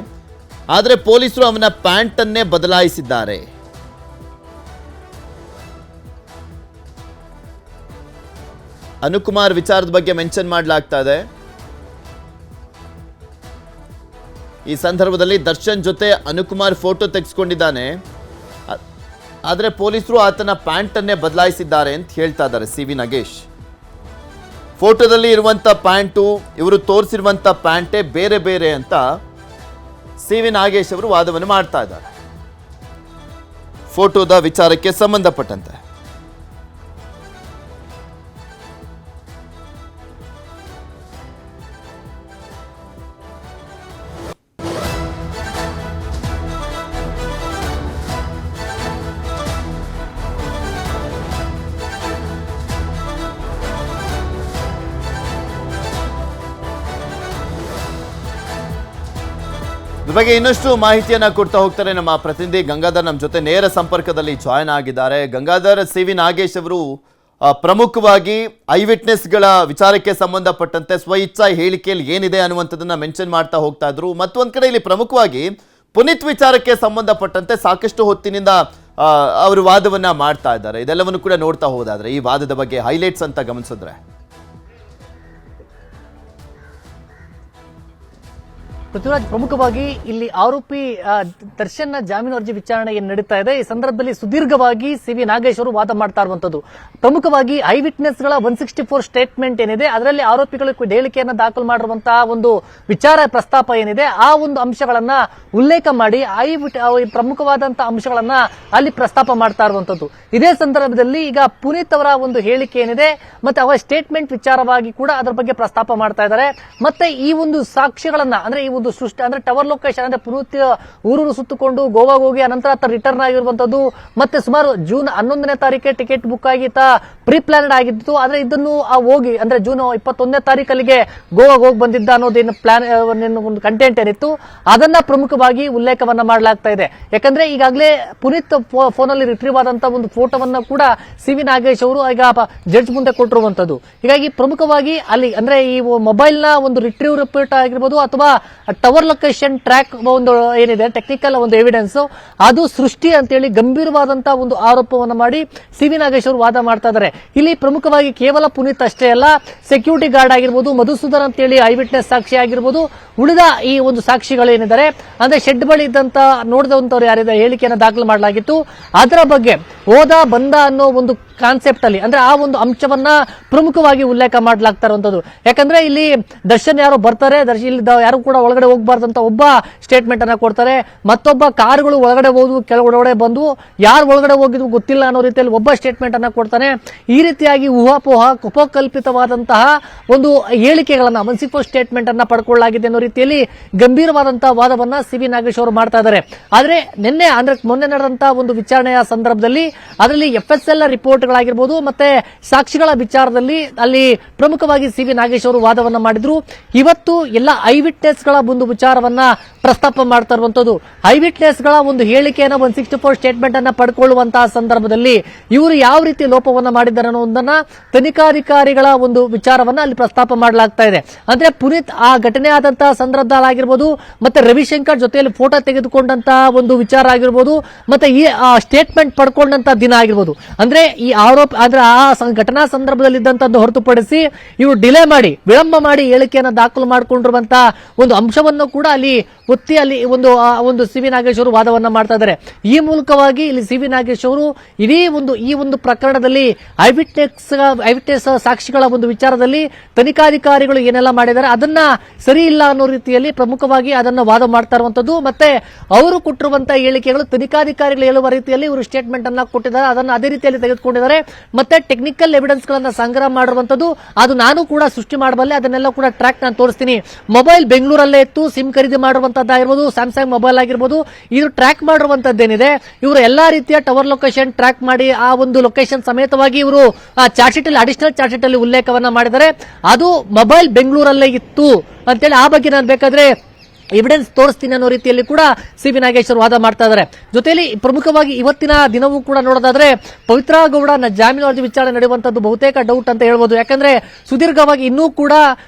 ಆದರೆ ಪೊಲೀಸರು ಅವನ ಪ್ಯಾಂಟ್ ಅನ್ನೇ ಬದಲಾಯಿಸಿದ್ದಾರೆ. ಅನುಕುಮಾರ್ ವಿಚಾರದ ಬಗ್ಗೆ ಮೆನ್ಷನ್ ಮಾಡಲಾಗ್ತಾ ಇದೆ. ಈ ಸಂದರ್ಭದಲ್ಲಿ ದರ್ಶನ್ ಜೊತೆ ಅನುಕುಮಾರ್ ಫೋಟೋ ತೆಗೆಸ್ಕೊಂಡಿದ್ದಾನೆ. ಆದರೆ ಪೊಲೀಸರು ಆತನ ಪ್ಯಾಂಟ್ ಅನ್ನೇ ಬದಲಾಯಿಸಿದ್ದಾರೆ ಅಂತ ಹೇಳ್ತಾ ಇದ್ದಾರೆ ಸಿ ವಿ ನಾಗೇಶ್. ಫೋಟೋದಲ್ಲಿ ಇರುವಂಥ ಪ್ಯಾಂಟು, ಇವರು ತೋರಿಸಿರುವಂಥ ಪ್ಯಾಂಟೇ ಬೇರೆ ಬೇರೆ ಅಂತ ಸಿ ವಿ ನಾಗೇಶ್ ಅವರು ವಾದವನ್ನು ಮಾಡ್ತಾ ಇದ್ದಾರೆ ಫೋಟೋದ ವಿಚಾರಕ್ಕೆ ಸಂಬಂಧಪಟ್ಟಂತೆ. ಇದ್ರ ಬಗ್ಗೆ ಇನ್ನಷ್ಟು ಮಾಹಿತಿಯನ್ನ ಕೊಡ್ತಾ ಹೋಗ್ತಾರೆ ನಮ್ಮ ಪ್ರತಿನಿಧಿ ಗಂಗಾಧರ್. ನಮ್ಮ ಜೊತೆ ನೇರ ಸಂಪರ್ಕದಲ್ಲಿ ಜಾಯ್ನ್ ಆಗಿದ್ದಾರೆ. ಗಂಗಾಧರ್, ಸಿ ವಿ ನಾಗೇಶ್ ಅವರು ಪ್ರಮುಖವಾಗಿ ಐ ವಿಟ್ನೆಸ್ಗಳ ವಿಚಾರಕ್ಕೆ ಸಂಬಂಧಪಟ್ಟಂತೆ ಸ್ವಇಚ್ಛಾ ಹೇಳಿಕೆಯಲ್ಲಿ ಏನಿದೆ ಅನ್ನುವಂಥದ್ದನ್ನ ಮೆನ್ಷನ್ ಮಾಡ್ತಾ ಹೋಗ್ತಾ ಇದ್ರು. ಮತ್ತೊಂದು ಕಡೆ ಇಲ್ಲಿ ಪ್ರಮುಖವಾಗಿ ಪುನೀತ್ ವಿಚಾರಕ್ಕೆ ಸಂಬಂಧಪಟ್ಟಂತೆ ಸಾಕಷ್ಟು ಹೊತ್ತಿನಿಂದ ಅವರು ವಾದವನ್ನ ಮಾಡ್ತಾ ಇದ್ದಾರೆ. ಇದೆಲ್ಲವನ್ನು ಕೂಡ ನೋಡ್ತಾ ಹೋದಾದ್ರೆ ಈ ವಾದದ ಬಗ್ಗೆ ಹೈಲೈಟ್ಸ್ ಅಂತ ಗಮನಿಸಿದ್ರೆ ಪೃಥ್ವಿರಾಜ್, ಪ್ರಮುಖವಾಗಿ ಇಲ್ಲಿ ಆರೋಪಿ ದರ್ಶನ್ ಜಾಮೀನು ಅರ್ಜಿ ವಿಚಾರಣೆ ಏನು ನಡೀತಾ ಇದೆ, ಈ ಸಂದರ್ಭದಲ್ಲಿ ಸುದೀರ್ಘವಾಗಿ ಸಿ.ವಿ. ನಾಗೇಶ್ ಅವರು ವಾದ ಮಾಡ್ತಾ ಇರುವಂತದ್ದು. ಪ್ರಮುಖವಾಗಿ ಐ ವಿಟ್ನೆಸ್ ಗಳ 164 ಸ್ಟೇಟ್ಮೆಂಟ್ ಏನಿದೆ, ಅದರಲ್ಲಿ ಆರೋಪಿಗಳು ಹೇಳಿಕೆಯನ್ನು ದಾಖಲು ಮಾಡಿರುವಂತಹ ಒಂದು ವಿಚಾರ ಪ್ರಸ್ತಾಪ ಏನಿದೆ, ಆ ಒಂದು ಅಂಶಗಳನ್ನ ಉಲ್ಲೇಖ ಮಾಡಿ ಪ್ರಮುಖವಾದಂತಹ ಅಂಶಗಳನ್ನ ಅಲ್ಲಿ ಪ್ರಸ್ತಾಪ ಮಾಡ್ತಾ ಇರುವಂತದ್ದು. ಇದೇ ಸಂದರ್ಭದಲ್ಲಿ ಈಗ ಪುನೀತ್ ಅವರ ಒಂದು ಹೇಳಿಕೆ ಏನಿದೆ ಮತ್ತೆ ಅವರ ಸ್ಟೇಟ್ಮೆಂಟ್ ವಿಚಾರವಾಗಿ ಕೂಡ ಅದರ ಬಗ್ಗೆ ಪ್ರಸ್ತಾಪ ಮಾಡ್ತಾ ಇದ್ದಾರೆ. ಮತ್ತೆ ಈ ಒಂದು ಸಾಕ್ಷ್ಯಗಳನ್ನ ಅಂದ್ರೆ ಈ ಒಂದು ಸೃಷ್ಟಿ ಅಂದ್ರೆ ಟವರ್ ಲೊಕೇಶನ್ ಅಂದ್ರೆ ಪುನೀತ್ ಊರೂರು ಸುತ್ತಕೊಂಡು ಗೋವಾಗೆ ಹೋಗಿ ಅನಂತರ ರಿಟರ್ನ್ ಆಗಿರುವಂತದ್ದು, ಮತ್ತೆ ಸುಮಾರು ಜೂನ್ 11ನೇ ತಾರೀಕಿಗೆ ಟಿಕೆಟ್ ಬುಕ್ ಆಗಿ ಪ್ರೀ ಪ್ಲಾನ್ಡ್ ಆಗಿತ್ತು. ಆದ್ರೆ ಇದನ್ನು ಹೋಗಿ ಅಂದ್ರೆ ಜೂನ್ 21ನೇ ತಾರೀಕಲ್ಲಿಗೆ ಗೋವಾಗೆ ಹೋಗಿ ಬಂದಿದ್ದ ಅನ್ನೋದೇನು ಪ್ಲಾನ್ ಒಂದು ಕಂಟೆಂಟ್ ಏನಿತ್ತು ಅದನ್ನ ಪ್ರಮುಖವಾಗಿ ಉಲ್ಲೇಖವನ್ನ ಮಾಡಲಾಗ್ತಾ ಇದೆ. ಯಾಕಂದ್ರೆ ಈಗಾಗಲೇ ಪುನೀತ್ ಫೋನಲ್ಲಿ ರಿಟ್ರೀವ್ ಆದಂತಹ ಒಂದು ಫೋಟೋವನ್ನ ಕೂಡ ಸಿ.ವಿ. ನಾಗೇಶ್ ಅವರು ಈಗ ಜಡ್ಜ್ ಮುಂದೆ ಕೊಟ್ಟಿರುವಂತದ್ದು. ಹೀಗಾಗಿ ಪ್ರಮುಖವಾಗಿ ಅಲ್ಲಿ ಅಂದ್ರೆ ಈ ಮೊಬೈಲ್ ನ ಒಂದು ರಿಟ್ರೀವ್ ರಿಪೋರ್ಟ್ ಆಗಿರ್ಬೋದು ಅಥವಾ ಟವರ್ ಲೊಕೇಶನ್ ಟ್ರ್ಯಾಕ್ ಒಂದು ಏನಿದೆ ಟೆಕ್ನಿಕಲ್ ಒಂದು ಎವಿಡೆನ್ಸ್ ಅದು ಸೃಷ್ಟಿ ಅಂತೇಳಿ ಗಂಭೀರವಾದಂತಹ ಒಂದು ಆರೋಪವನ್ನು ಮಾಡಿ ಸಿ.ವಿ. ನಾಗೇಶ್ ಅವರು ವಾದ ಮಾಡ್ತಾ ಇದ್ದಾರೆ. ಇಲ್ಲಿ ಪ್ರಮುಖವಾಗಿ ಕೇವಲ ಪುನೀತ್ ಅಷ್ಟೇ ಅಲ್ಲ, ಸೆಕ್ಯೂರಿಟಿ ಗಾರ್ಡ್ ಆಗಿರ್ಬೋದು, ಮಧುಸೂದನ್ ಅಂತೇಳಿ ಐ ವಿಟ್ನೆಸ್ ಸಾಕ್ಷಿ ಆಗಿರ್ಬೋದು, ಉಳಿದ ಈ ಒಂದು ಸಾಕ್ಷಿಗಳೇನಿದ್ದಾರೆ ಅಂದ್ರೆ ಶೆಡ್ ಬಳಿ ಇದ್ದಂತ ನೋಡಿದಂತವ್ರು ಯಾರಿದ್ದಾರೆ ಹೇಳಿಕೆಯನ್ನು ದಾಖಲು ಮಾಡಲಾಗಿತ್ತು. ಅದರ ಬಗ್ಗೆ ಹೋದ ಬಂದ ಅನ್ನೋ ಒಂದು ಕಾನ್ಸೆಪ್ಟ್ ಅಲ್ಲಿ ಅಂದ್ರೆ ಆ ಒಂದು ಅಂಶವನ್ನ ಪ್ರಮುಖವಾಗಿ ಉಲ್ಲೇಖ ಮಾಡಲಾಗ್ತಾ ಇರುವಂತದ್ದು. ಯಾಕಂದ್ರೆ ಇಲ್ಲಿ ದರ್ಶನ್ ಯಾರು ಬರ್ತಾರೆ, ಇಲ್ಲಿ ಯಾರು ಕೂಡ ಒಳಗಡೆ ಹೋಗಬಾರ್ದಂತ ಒಬ್ಬ ಸ್ಟೇಟ್ಮೆಂಟ್ ಅನ್ನ ಕೊಡ್ತಾರೆ, ಮತ್ತೊಬ್ಬ ಕಾರುಗಳು ಒಳಗಡೆ ಹೋದ್ವು ಕೆಳಗಡೆ ಬಂದು ಯಾರು ಒಳಗಡೆ ಹೋಗಿದ್ವು ಗೊತ್ತಿಲ್ಲ ಅನ್ನೋ ರೀತಿಯಲ್ಲಿ ಒಬ್ಬ ಸ್ಟೇಟ್ಮೆಂಟ್ ಅನ್ನ ಕೊಡ್ತಾನೆ. ಈ ರೀತಿಯಾಗಿ ಊಹಾಪೋಹ ಉಪಕಲ್ಪಿತವಾದಂತಹ ಒಂದು ಹೇಳಿಕೆಗಳನ್ನ 164 ಸ್ಟೇಟ್ಮೆಂಟ್ ಅನ್ನ ಪಡ್ಕೊಳ್ಳಲಾಗಿದೆ ಅನ್ನೋ ರೀತಿಯಲ್ಲಿ ಗಂಭೀರವಾದಂತಹ ವಾದವನ್ನ ಸಿ.ವಿ. ನಾಗೇಶ್ ಅವರು ಮಾಡ್ತಾ ಇದ್ದಾರೆ. ಆದ್ರೆ ನಿನ್ನೆ ಅಂದ್ರೆ ಮೊನ್ನೆ ನಡೆದಂತಹ ಒಂದು ವಿಚಾರಣೆಯ ಸಂದರ್ಭದಲ್ಲಿ ಅದರಲ್ಲಿ FSL ರಿಪೋರ್ಟ್ಗಳಾಗಿರ್ಬೋದು ಮತ್ತೆ ಸಾಕ್ಷಿಗಳ ವಿಚಾರದಲ್ಲಿ ಅಲ್ಲಿ ಪ್ರಮುಖವಾಗಿ ಸಿ.ವಿ. ನಾಗೇಶ್ ಅವರು ವಾದವನ್ನ ಮಾಡಿದ್ರು. ಇವತ್ತು ಎಲ್ಲ ಐ ವಿಟ್ನೆಸ್ ಗಳ ಒಂದು ವಿಚಾರವನ್ನ ಪ್ರಸ್ತಾಪ ಮಾಡ್ತಾ ಇರುವಂತದ್ದು. ಐ ವಿಟ್ನೆಸ್ ಗಳ ಒಂದು ಹೇಳಿಕೆಯನ್ನು 164 ಸ್ಟೇಟ್ಮೆಂಟ್ ಅನ್ನ ಪಡ್ಕೊಳ್ಳುವಂತಹ ಸಂದರ್ಭದಲ್ಲಿ ಇವರು ಯಾವ ರೀತಿ ಲೋಪವನ್ನ ಮಾಡಿದ್ದಾರೆ ಅನ್ನೋದನ್ನ ತನಿಖಾಧಿಕಾರಿಗಳ ಒಂದು ವಿಚಾರವನ್ನ ಅಲ್ಲಿ ಪ್ರಸ್ತಾಪ ಮಾಡಲಾಗ್ತಾ ಇದೆ. ಅಂದ್ರೆ ಪುನೀತ್ ಆ ಘಟನೆ ಆದಂತಹ ಸಂದರ್ಭದಲ್ಲಾಗಿರ್ಬೋದು ಮತ್ತೆ ರವಿಶಂಕರ್ ಜೊತೆಯಲ್ಲಿ ಫೋಟೋ ತೆಗೆದುಕೊಂಡಂತಹ ಒಂದು ವಿಚಾರ ಆಗಿರ್ಬೋದು ಮತ್ತೆ ಈ ಸ್ಟೇಟ್ಮೆಂಟ್ ಪಡ್ಕೊಂಡಂತಹ ದಿನ ಆಗಿರ್ಬೋದು, ಅಂದ್ರೆ ಈ ಆರೋಪ ಅಂದ್ರೆ ಆ ಘಟನಾ ಸಂದರ್ಭದಲ್ಲಿ ಇದ್ದಂತದ್ದು ಹೊರತುಪಡಿಸಿ ಇವರು ಡಿಲೇ ಮಾಡಿ ವಿಳಂಬ ಮಾಡಿ ಹೇಳಿಕೆಯನ್ನು ದಾಖಲು ಮಾಡಿಕೊಂಡಿರುವಂತಹ ಒಂದು ಅಂಶವನ್ನು ಕೂಡ ಅಲ್ಲಿ ಒತ್ತಿ ಅಲ್ಲಿ ಒಂದು ಸಿ.ವಿ. ನಾಗೇಶ್ ಅವರು ವಾದವನ್ನ ಮಾಡ್ತಾ ಇದ್ದಾರೆ. ಈ ಮೂಲಕವಾಗಿ ಇಲ್ಲಿ ಸಿ.ವಿ. ನಾಗೇಶ್ ಅವರು ಇಡೀ ಈ ಒಂದು ಪ್ರಕರಣದಲ್ಲಿ ಐ ವಿಟ್ನೆಸ್ ಸಾಕ್ಷಿಗಳ ಒಂದು ವಿಚಾರದಲ್ಲಿ ತನಿಖಾಧಿಕಾರಿಗಳು ಏನೆಲ್ಲ ಮಾಡಿದ್ದಾರೆ ಅದನ್ನ ಸರಿ ಇಲ್ಲ ಅನ್ನೋ ರೀತಿಯಲ್ಲಿ ಪ್ರಮುಖವಾಗಿ ಅದನ್ನ ವಾದ ಮಾಡ್ತಾ ಇರುವಂತದ್ದು. ಮತ್ತೆ ಅವರು ಕೊಟ್ಟಿರುವಂತಹ ಹೇಳಿಕೆಗಳು ತನಿಖಾಧಿಕಾರಿಗಳು ಹೇಳುವ ರೀತಿಯಲ್ಲಿ ಇವರು ಸ್ಟೇಟ್ಮೆಂಟ್ ಅನ್ನ ಕೊಟ್ಟಿದ್ದಾರೆ, ಅದನ್ನ ಅದೇ ರೀತಿಯಲ್ಲಿ ತೆಗೆದುಕೊಂಡಿದ್ದಾರೆ. ಮತ್ತೆ ಟೆಕ್ನಿಕಲ್ ಎವಿಡೆನ್ಸ್ ಗಳನ್ನ ಸಂಗ್ರಹ ಮಾಡಿರುವಂತದ್ದು ಅದು ನಾನು ಕೂಡ ಸೃಷ್ಟಿ ಮಾಡಬಲ್ಲೆ, ಅದನ್ನೆಲ್ಲ ಕೂಡ ಟ್ರ್ಯಾಕ್ ನಾನು ತೋರಿಸ್ತೀನಿ. ಮೊಬೈಲ್ ಬೆಂಗಳೂರಲ್ಲೇ ಇತ್ತು, ಸಿಮ್ ಖರೀದಿ ಮಾಡಿರುವಂತದ್ದಾಗಿರ್ಬೋದು, ಸ್ಯಾಮ್ಸಂಗ್ ಮೊಬೈಲ್ ಆಗಿರ್ಬೋದು, ಇದು ಟ್ರ್ಯಾಕ್ ಮಾಡಿರುವಂತದ್ದೇನಿದೆ ಇವರು ಎಲ್ಲಾ ರೀತಿಯ ಟವರ್ ಲೊಕೇಶನ್ ಟ್ರ್ಯಾಕ್ ಮಾಡಿ ಆ ಒಂದು ಲೊಕೇಶನ್ ಸಮೇತವಾಗಿ ಇವರು ಚಾರ್ಜ್ ಶೀಟ್ ಅಲ್ಲಿ ಅಡಿಷನಲ್ ಚಾರ್ಜ್ ಶೀಟ್ ಅಲ್ಲಿ ಉಲ್ಲೇಖವನ್ನ ಮಾಡಿದ್ದಾರೆ. ಅದು ಮೊಬೈಲ್ ಬೆಂಗಳೂರಲ್ಲೇ ಇತ್ತು ಅಂತೇಳಿ ಆ ಬಗ್ಗೆ ನಾನು ಬೇಕಾದ್ರೆ ಎವಿಡೆನ್ಸ್ ತೋರಿಸ್ತೀನಿ ಅನ್ನೋ ರೀತಿಯಲ್ಲಿ ಕೂಡ ಸಿ.ವಿ. ನಾಗೇಶ್ ಅವರು ವಾದ ಮಾಡ್ತಾ ಇದ್ದಾರೆ. ಜೊತೆಯಲ್ಲಿ ಪ್ರಮುಖವಾಗಿ ಇವತ್ತಿನ ದಿನವೂ ಕೂಡ ನೋಡೋದಾದ್ರೆ ಪವಿತ್ರ ಗೌಡ ಜಾಮೀನು ಅರ್ಜಿ ವಿಚಾರಣೆ ನಡೆಯುವಂತದ್ದು ಬಹುತೇಕ ಡೌಟ್ ಅಂತ ಹೇಳ್ಬೋದು. ಯಾಕಂದ್ರೆ ಸುದೀರ್ಘವಾಗಿ ಇನ್ನೂ ಕೂಡ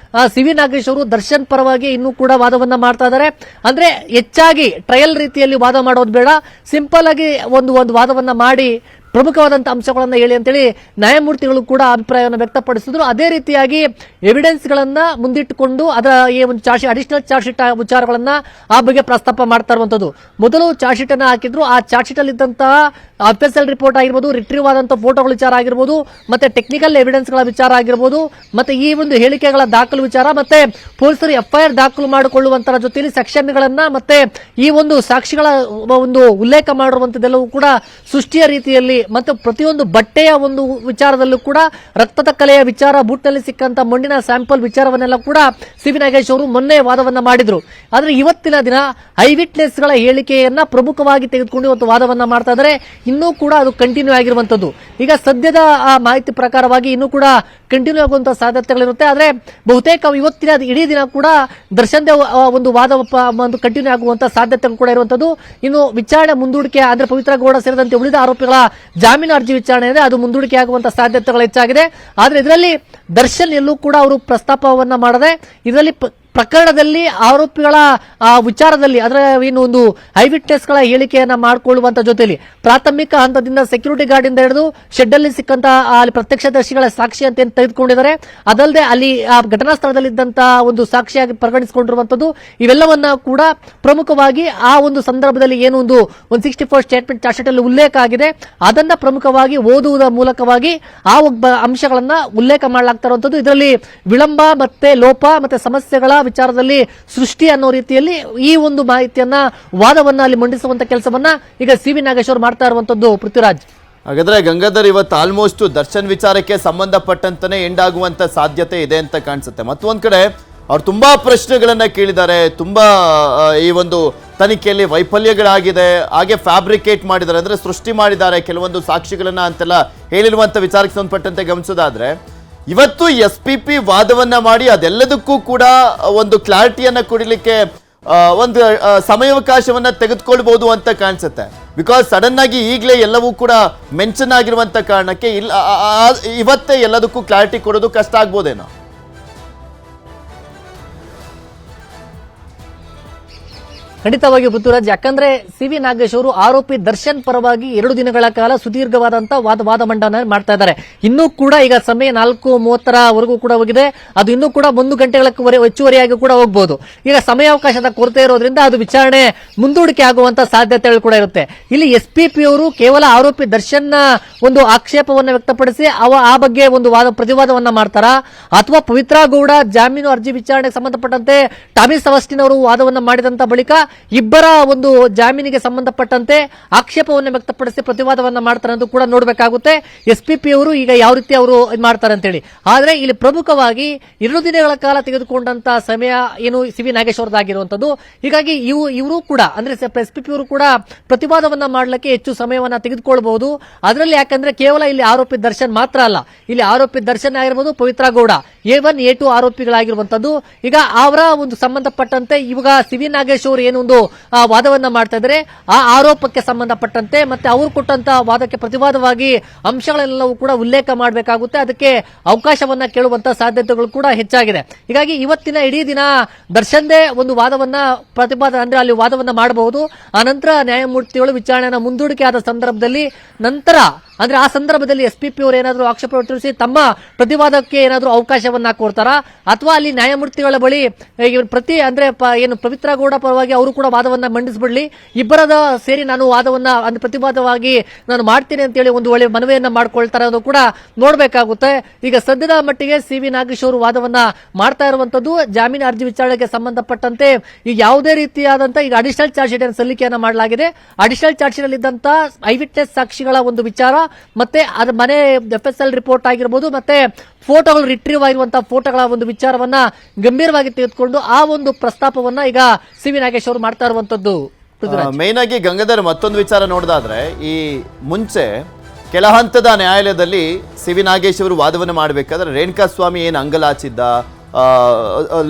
ಸಿ.ವಿ. ನಾಗೇಶ್ ಅವರು ದರ್ಶನ್ ಪರವಾಗಿ ಇನ್ನೂ ಕೂಡ ವಾದವನ್ನ ಮಾಡ್ತಾ ಇದ್ದಾರೆ. ಅಂದ್ರೆ ಹೆಚ್ಚಾಗಿ ಟ್ರಯಲ್ ರೀತಿಯಲ್ಲಿ ವಾದ ಮಾಡೋದು ಬೇಡ, ಸಿಂಪಲ್ ಆಗಿ ಒಂದು ವಾದವನ್ನ ಮಾಡಿ ಪ್ರಮುಖವಾದಂತಹ ಅಂಶಗಳನ್ನು ಹೇಳಿ ಅಂತೇಳಿ ನ್ಯಾಯಮೂರ್ತಿಗಳು ಕೂಡ ಅಭಿಪ್ರಾಯವನ್ನು ವ್ಯಕ್ತಪಡಿಸಿದ್ರು. ಅದೇ ರೀತಿಯಾಗಿ ಎವಿಡೆನ್ಸ್ ಗಳನ್ನ ಮುಂದಿಟ್ಟುಕೊಂಡು ಅದರ ಈ ಒಂದು ಅಡಿಷನಲ್ ಚಾರ್ಜ್ ಶೀಟ್ ವಿಚಾರಗಳನ್ನ ಆ ಬಗ್ಗೆ ಪ್ರಸ್ತಾಪ ಮಾಡ್ತಾ ಇರುವಂತದ್ದು. ಮೊದಲು ಚಾರ್ಜ್ ಶೀಟ್ ಅನ್ನ ಹಾಕಿದ್ರು, ಆ ಚಾರ್ಜ್ ಶೀಟ್ ಅಲ್ಲಿ ಇದ್ದಂತಹ FSL ರಿಪೋರ್ಟ್ ಆಗಿರ್ಬೋದು, ರಿಟ್ರೀವ್ ಆದಂತಹ ಫೋಟೋಗಳ ವಿಚಾರ ಆಗಿರ್ಬೋದು, ಮತ್ತೆ ಟೆಕ್ನಿಕಲ್ ಎವಿಡೆನ್ಸ್ ಗಳ ವಿಚಾರ ಆಗಿರ್ಬೋದು, ಮತ್ತೆ ಈ ಒಂದು ಹೇಳಿಕೆಗಳ ದಾಖಲು ವಿಚಾರ, ಮತ್ತೆ ಪೊಲೀಸರು FIR ದಾಖಲು ಮಾಡಿಕೊಳ್ಳುವಂತರ ಜೊತೆಯಲ್ಲಿ ಸೆಕ್ಷನ್ ಗಳನ್ನ ಮತ್ತೆ ಈ ಒಂದು ಸಾಕ್ಷಿಗಳ ಒಂದು ಉಲ್ಲೇಖ ಮಾಡಿರುವಂತದ್ದೆಲ್ಲವೂ ಕೂಡ ಸೃಷ್ಟಿಯ ರೀತಿಯಲ್ಲಿ ಮತ್ತು ಪ್ರತಿಯೊಂದು ಬಟ್ಟೆಯ ಒಂದು ವಿಚಾರದಲ್ಲೂ ಕೂಡ ರಕ್ತದ ಕಲೆಯ ವಿಚಾರ, ಬೂಟ್ನಲ್ಲಿ ಸಿಕ್ಕಂತ ಮಣ್ಣಿನ ಸ್ಯಾಂಪಲ್ ವಿಚಾರವನ್ನೆಲ್ಲ ಕೂಡ ಸಿ.ವಿ. ನಾಗೇಶ್ ಅವರು ಮೊನ್ನೆ ವಾದವನ್ನ ಮಾಡಿದ್ರು. ಆದ್ರೆ ಇವತ್ತಿನ ದಿನ ಐ ವಿಟ್ನೆಸ್ ಗಳ ಹೇಳಿಕೆಯನ್ನ ಪ್ರಮುಖವಾಗಿ ತೆಗೆದುಕೊಂಡು ಇವತ್ತು ವಾದವನ್ನ ಮಾಡ್ತಾ ಇದ್ದಾರೆ. ಇನ್ನೂ ಕೂಡ ಅದು ಕಂಟಿನ್ಯೂ ಆಗಿರುವಂತದ್ದು. ಈಗ ಸದ್ಯದ ಮಾಹಿತಿ ಪ್ರಕಾರವಾಗಿ ಇನ್ನೂ ಕೂಡ ಕಂಟಿನ್ಯೂ ಆಗುವಂತಹ ಸಾಧ್ಯತೆಗಳಿರುತ್ತೆ. ಆದ್ರೆ ಬಹುತೇಕ ಇವತ್ತಿನ ಇಡೀ ದಿನ ಕೂಡ ದರ್ಶನ್ ಒಂದು ವಾದ ಒಂದು ಕಂಟಿನ್ಯೂ ಆಗುವಂತಹ ಸಾಧ್ಯತೆಗಳು ಕೂಡ ಇರುವಂತದ್ದು. ಇನ್ನು ವಿಚಾರಣೆ ಮುಂದೂಡಿಕೆ ಅಂದ್ರೆ ಪವಿತ್ರ ಗೌಡ ಸೇರಿದಂತೆ ಉಳಿದ ಆರೋಪಿಗಳ ಜಾಮೀನು ಅರ್ಜಿ ವಿಚಾರಣೆ ಇದೆ, ಅದು ಮುಂದೂಡಿಕೆ ಆಗುವಂತಹ ಸಾಧ್ಯತೆಗಳು ಹೆಚ್ಚಾಗಿದೆ. ಆದ್ರೆ ಇದರಲ್ಲಿ ದರ್ಶನ್ ಎಲ್ಲೂ ಕೂಡ ಅವರು ಪ್ರಸ್ತಾಪವನ್ನ ಮಾಡದೆ ಇದರಲ್ಲಿ ಪ್ರಕರಣದಲ್ಲಿ ಆರೋಪಿಗಳ ವಿಚಾರದಲ್ಲಿ ಅದರ ಏನು ಒಂದು ಐ ವಿಟ್ನೆಸ್ ಗಳ ಹೇಳಿಕೆಯನ್ನ ಮಾಡಿಕೊಳ್ಳುವಂತ ಜೊತೆಯಲ್ಲಿ ಪ್ರಾಥಮಿಕ ಹಂತದಿಂದ ಸೆಕ್ಯೂರಿಟಿ ಗಾರ್ಡ್ ಇಂದ ಹಿಡಿದು ಶೆಡ್ ಅಲ್ಲಿ ಸಿಕ್ಕಂತ ಅಲ್ಲಿ ಪ್ರತ್ಯಕ್ಷದರ್ಶಿಗಳ ಸಾಕ್ಷಿ ಅಂತ ಏನ್ ತೆಗೆದುಕೊಂಡಿದ್ದಾರೆ, ಅದಲ್ಲದೆ ಅಲ್ಲಿ ಆ ಘಟನಾ ಸ್ಥಳದಲ್ಲಿದ್ದಂತಹ ಒಂದು ಸಾಕ್ಷಿಯಾಗಿ ಪರಿಗಣಿಸಿಕೊಂಡಿರುವಂತದ್ದು, ಇವೆಲ್ಲವನ್ನ ಕೂಡ ಪ್ರಮುಖವಾಗಿ ಆ ಒಂದು ಸಂದರ್ಭದಲ್ಲಿ ಏನು ಒಂದು 164 ಸ್ಟೇಟ್ಮೆಂಟ್ ಚಾರ್ಜ್ ಶೀಟ್ ಅಲ್ಲಿ ಉಲ್ಲೇಖ ಆಗಿದೆ ಅದನ್ನ ಪ್ರಮುಖವಾಗಿ ಓದುವುದರ ಮೂಲಕವಾಗಿ ಆ ಒಬ್ಬ ಅಂಶಗಳನ್ನ ಉಲ್ಲೇಖ ಮಾಡಲಾಗ್ತಾ ಇರುವಂತದ್ದು. ಇದರಲ್ಲಿ ವಿಳಂಬ ಮತ್ತೆ ಲೋಪ ಮತ್ತೆ ಸಮಸ್ಯೆಗಳ ವಿಚಾರದಲ್ಲಿ ಸೃಷ್ಟಿ ಅನ್ನೋ ರೀತಿಯಲ್ಲಿ ಈ ಒಂದು ಮಾಹಿತಿಯನ್ನ ವಾದವನ್ನ ಅಲ್ಲಿ ಮಂಡಿಸುವಂತ ಕೆಲಸವನ್ನ ಈಗ ಸಿ.ವಿ. ನಾಗೇಶ್ ಅವರು ಮಾಡ್ತಾ ಇರುವಂತದ್ದು. ಪೃಥ್ವಿರಾಜ್, ಹಾಗಾದ್ರೆ ಗಂಗಾಧರ್, ಇವತ್ತು ಆಲ್ಮೋಸ್ಟ್ ದರ್ಶನ್ ವಿಚಾರಕ್ಕೆ ಸಂಬಂಧಪಟ್ಟಂತಾನೆ ಎಂಡ್ ಆಗುವಂತ ಸಾಧ್ಯತೆ ಇದೆ ಅಂತ ಕಾಣಿಸುತ್ತೆ. ಮತ್ತೊಂದ್ ಕಡೆ ಅವ್ರು ತುಂಬಾ ಪ್ರಶ್ನೆಗಳನ್ನ ಕೇಳಿದ್ದಾರೆ, ತುಂಬಾ ಈ ಒಂದು ತನಿಖೆಯಲ್ಲಿ ವೈಫಲ್ಯಗಳಾಗಿದೆ, ಹಾಗೆ ಫ್ಯಾಬ್ರಿಕೇಟ್ ಮಾಡಿದ್ದಾರೆ, ಅಂದ್ರೆ ಸೃಷ್ಟಿ ಮಾಡಿದ್ದಾರೆ ಕೆಲವೊಂದು ಸಾಕ್ಷಿಗಳನ್ನ ಅಂತೆಲ್ಲ ಹೇಳಿರುವಂತ ವಿಚಾರಕ್ಕೆ ಸಂಬಂಧಪಟ್ಟಂತೆ ಗಮನಿಸೋದಾದ್ರೆ, ಇವತ್ತು SPP ವಾದವನ್ನ ಮಾಡಿ ಅದೆಲ್ಲದಕ್ಕೂ ಕೂಡ ಒಂದು ಕ್ಲಾರಿಟಿಯನ್ನ ಕೊಡಲಿಕ್ಕೆ ಒಂದು ಸಮಯಾವಕಾಶವನ್ನ ತೆಗೆದುಕೊಳ್ಬಹುದು ಅಂತ ಕಾಣಿಸುತ್ತೆ. ಬಿಕಾಸ್ ಸಡನ್ ಆಗಿ ಈಗಲೇ ಎಲ್ಲವೂ ಕೂಡ ಮೆನ್ಷನ್ ಆಗಿರುವಂತ ಕಾರಣಕ್ಕೆ ಇಲ್ಲ ಇವತ್ತೇ ಎಲ್ಲದಕ್ಕೂ ಕ್ಲಾರಿಟಿ ಕೊಡೋದು ಕಷ್ಟ ಆಗ್ಬೋದೇನೋ. ಖಂಡಿತವಾಗಿ ಪೃಥ್ವಿರಾಜ್, ಯಾಕಂದ್ರೆ ಸಿ.ವಿ. ನಾಗೇಶ್ ಅವರು ಆರೋಪಿ ದರ್ಶನ್ ಪರವಾಗಿ 2 ದಿನಗಳ ಕಾಲ ಸುದೀರ್ಘವಾದಂತಹ ವಾದ ಮಂಡನೆ ಮಾಡ್ತಾ ಇದ್ದಾರೆ. ಇನ್ನೂ ಕೂಡ ಈಗ ಸಮಯ 4:30ವರೆಗೂ ಕೂಡ ಹೋಗಿದೆ. ಅದು ಇನ್ನೂ ಕೂಡ 1 ಗಂಟೆಗಳ ಹೆಚ್ಚುವರಿಯಾಗಿ ಕೂಡ ಹೋಗಬಹುದು. ಈಗ ಸಮಯಾವಕಾಶದ ಕೊರತೆ ಇರೋದ್ರಿಂದ ಅದು ವಿಚಾರಣೆ ಮುಂದೂಡಿಕೆ ಆಗುವಂತ ಸಾಧ್ಯತೆಗಳು ಕೂಡ ಇರುತ್ತೆ. ಇಲ್ಲಿ SPP ಅವರು ಕೇವಲ ಆರೋಪಿ ದರ್ಶನ್ ಒಂದು ಆಕ್ಷೇಪವನ್ನು ವ್ಯಕ್ತಪಡಿಸಿ ಆ ಬಗ್ಗೆ ಒಂದು ಪ್ರತಿವಾದವನ್ನ ಮಾಡ್ತಾರಾ, ಅಥವಾ ಪವಿತ್ರ ಗೌಡ ಜಾಮೀನು ಅರ್ಜಿ ವಿಚಾರಣೆಗೆ ಸಂಬಂಧಪಟ್ಟಂತೆ ಟಾಮಿ ಸೆಬಾಸ್ಟಿನ್ ಅವರು ವಾದವನ್ನ ಮಾಡಿದಂತ ಬಳಿಕ ಇಬ್ಬರ ಒಂದು ಜಾಮೀನಿಗೆ ಸಂಬಂಧಪಟ್ಟಂತೆ ಆಕ್ಷೇಪವನ್ನು ವ್ಯಕ್ತಪಡಿಸಿ ಪ್ರತಿವಾದವನ್ನ ಮಾಡ್ತಾರೆ ಅಂತ ಕೂಡ ನೋಡಬೇಕಾಗುತ್ತೆ. SPP ಅವರು ಈಗ ಯಾವ ರೀತಿ ಅವರು ಮಾಡ್ತಾರೆ ಅಂತ ಹೇಳಿ. ಆದ್ರೆ ಇಲ್ಲಿ ಪ್ರಮುಖವಾಗಿ 2 ದಿನಗಳ ಕಾಲ ತೆಗೆದುಕೊಂಡಂತ ಸಮಯ ಏನು ಸಿ.ವಿ. ನಾಗೇಶ್ ಅವರದಾಗಿರುವಂತದ್ದು. ಹೀಗಾಗಿ ಇವರು ಕೂಡ ಅಂದ್ರೆ SPP ಅವರು ಕೂಡ ಪ್ರತಿವಾದವನ್ನ ಮಾಡಲಿಕ್ಕೆ ಹೆಚ್ಚು ಸಮಯವನ್ನ ತೆಗೆದುಕೊಳ್ಳಬಹುದು. ಅದರಲ್ಲಿ ಯಾಕಂದ್ರೆ ಕೇವಲ ಇಲ್ಲಿ ಆರೋಪಿ ದರ್ಶನ್ ಮಾತ್ರ ಅಲ್ಲ, ಇಲ್ಲಿ ಆರೋಪಿ ದರ್ಶನ್ ಆಗಿರಬಹುದು, ಪವಿತ್ರ ಗೌಡ A1 A2 ಆರೋಪಿಗಳಾಗಿರುವಂತದ್ದು. ಈಗ ಅವರ ಒಂದು ಸಂಬಂಧಪಟ್ಟಂತೆ ಇವಾಗ ಸಿ.ವಿ. ನಾಗೇಶ್ ಅವರು ಏನು ಒಂದು ವಾದವನ್ನ ಮಾಡ್ತಾ ಇದ್ದಾರೆ, ಆ ಆರೋಪಕ್ಕೆ ಸಂಬಂಧಪಟ್ಟಂತೆ ಮತ್ತೆ ಅವರು ಕೊಟ್ಟಂತ ವಾದಕ್ಕೆ ಪ್ರತಿವಾದವಾಗಿ ಅಂಶಗಳೆಲ್ಲವೂ ಕೂಡ ಉಲ್ಲೇಖ ಮಾಡಬೇಕಾಗುತ್ತೆ. ಅದಕ್ಕೆ ಅವಕಾಶವನ್ನ ಕೇಳುವಂತ ಸಾಧ್ಯತೆಗಳು ಕೂಡ ಹೆಚ್ಚಾಗಿದೆ. ಹೀಗಾಗಿ ಇವತ್ತಿನ ಇಡೀ ದಿನ ದರ್ಶನ್ದೇ ಒಂದು ವಾದವನ್ನ ಅಂದ್ರೆ ಅಲ್ಲಿ ವಾದವನ್ನ ಮಾಡಬಹುದು. ಆ ನಂತರ ನ್ಯಾಯಮೂರ್ತಿಗಳು ವಿಚಾರಣೆಯನ್ನು ಮುಂದೂಡಿಕೆ ಆದ ಸಂದರ್ಭದಲ್ಲಿ ನಂತರ ಅಂದ್ರೆ ಆ ಸಂದರ್ಭದಲ್ಲಿ SPP ಅವರು ಏನಾದರೂ ಆಕ್ಷೇಪ ವ್ಯಕ್ತಪಡಿಸಿ ತಮ್ಮ ಪ್ರತಿವಾದಕ್ಕೆ ಏನಾದರೂ ಅವಕಾಶವನ್ನ ಕೊಡ್ತಾರಾ, ಅಥವಾ ಅಲ್ಲಿ ನ್ಯಾಯಮೂರ್ತಿಗಳ ಬಳಿ ಅಂದ್ರೆ ಏನು ಪವಿತ್ರ ಗೌಡ ಪರವಾಗಿ ಅವರು ಕೂಡ ವಾದವನ್ನ ಮಂಡಿಸಬಿಡ್ಲಿ, ಇಬ್ಬರದ ಸೇರಿ ನಾನು ವಾದವನ್ನ ಅಂದ್ರೆ ಪ್ರತಿವಾದವಾಗಿ ನಾನು ಮಾಡ್ತೀನಿ ಅಂತ ಹೇಳಿ ಒಂದು ಒಳ್ಳೆ ಮನವಿಯನ್ನ ಮಾಡ್ಕೊಳ್ತಾರೆ ಅನ್ನೋದು ಕೂಡ ನೋಡ್ಬೇಕಾಗುತ್ತೆ. ಈಗ ಸದ್ಯದ ಮಟ್ಟಿಗೆ ಸಿ.ವಿ. ನಾಗೇಶ್ ಅವರು ವಾದವನ್ನ ಮಾಡ್ತಾ ಇರುವಂತದ್ದು ಜಾಮೀನು ಅರ್ಜಿ ವಿಚಾರಣೆಗೆ ಸಂಬಂಧಪಟ್ಟಂತೆ ಈಗ ಯಾವುದೇ ರೀತಿಯಾದಂತಹ ಈಗ ಅಡಿಷನಲ್ ಚಾರ್ಜ್ ಶೀಟ್ ಸಲ್ಲಿಕೆಯನ್ನ ಮಾಡಲಾಗಿದೆ. ಅಡಿಷನಲ್ ಚಾರ್ಜ್ ಶೀಟ್ ಅಲ್ಲಿ ಇದ್ದಂತ ಐ ವಿಟ್ನೆಸ್ ಸಾಕ್ಷಿಗಳ ಒಂದು ವಿಚಾರ ಮತ್ತೆ ಅದ್ರ ಮನೆ FSL ರಿಪೋರ್ಟ್ ಆಗಿರಬಹುದು, ಮತ್ತೆ ಫೋಟೋಗಳು ರಿಟ್ರೀವ್ ಆಗಿರುವಂತಹ ಫೋಟೋಗಳ ಒಂದು ವಿಚಾರವನ್ನ ಗಂಭೀರವಾಗಿ ತೆಗೆದುಕೊಂಡು ಆ ಒಂದು ಪ್ರಸ್ತಾಪವನ್ನ ಈಗ ಸಿ.ವಿ. ನಾಗೇಶ್ ಅವರು ಮಾಡ್ತಾ ಇರುವಂತದ್ದು. ಮೇನ್ ಆಗಿ ಗಂಗಾಧರ್, ಮತ್ತೊಂದು ವಿಚಾರ ನೋಡೋದಾದ್ರೆ, ಈ ಮುಂಚೆ ಕೆಳ ಹಂತದ ನ್ಯಾಯಾಲಯದಲ್ಲಿ ಸಿ.ವಿ. ನಾಗೇಶ್ ಅವರು ವಾದವನ್ನು ಮಾಡಬೇಕಾದ್ರೆ ರೇಣುಕಾ ಸ್ವಾಮಿ ಏನು ಅಂಗಲಾಚಿದ್ದ,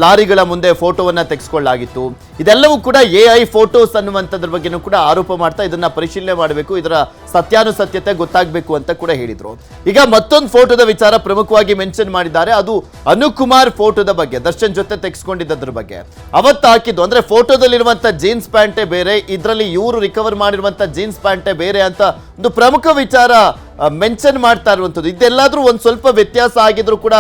ಲಾರಿಗಳ ಮುಂದೆ ಫೋಟೋವನ್ನ ತೆಗೆಸ್ಕೊಳ್ಳಲಾಗಿತ್ತು, ಇದೆಲ್ಲವೂ ಕೂಡ AI ಫೋಟೋಸ್ ಅನ್ನುವಂಥದ್ರ ಬಗ್ಗೆನೂ ಕೂಡ ಆರೋಪ ಮಾಡ್ತಾ ಇದನ್ನ ಪರಿಶೀಲನೆ ಮಾಡಬೇಕು, ಇದರ ಸತ್ಯಾನುಸತ್ಯತೆ ಗೊತ್ತಾಗಬೇಕು ಅಂತ ಕೂಡ ಹೇಳಿದ್ರು. ಈಗ ಮತ್ತೊಂದು ಫೋಟೋದ ವಿಚಾರ ಪ್ರಮುಖವಾಗಿ ಮೆನ್ಷನ್ ಮಾಡಿದ್ದಾರೆ. ಅದು ಅನುಕುಮಾರ್ ಫೋಟೋದ ಬಗ್ಗೆ, ದರ್ಶನ್ ಜೊತೆ ತೆಗೆಸ್ಕೊಂಡಿದ್ದದ್ರ ಬಗ್ಗೆ ಅವತ್ತು ಹಾಕಿದ್ದು. ಅಂದ್ರೆ ಫೋಟೋದಲ್ಲಿರುವಂತ ಜೀನ್ಸ್ ಪ್ಯಾಂಟೇ ಬೇರೆ, ಇದರಲ್ಲಿ ಇವರು ರಿಕವರ್ ಮಾಡಿರುವಂತ ಜೀನ್ಸ್ ಪ್ಯಾಂಟೇ ಬೇರೆ ಅಂತ ಒಂದು ಪ್ರಮುಖ ವಿಚಾರ ಮೆನ್ಷನ್ ಮಾಡ್ತಾ ಇರುವಂತದ್ದು. ಇದೆಲ್ಲಾದ್ರೂ ಒಂದ್ ಸ್ವಲ್ಪ ವ್ಯತ್ಯಾಸ ಆಗಿದ್ರು ಕೂಡ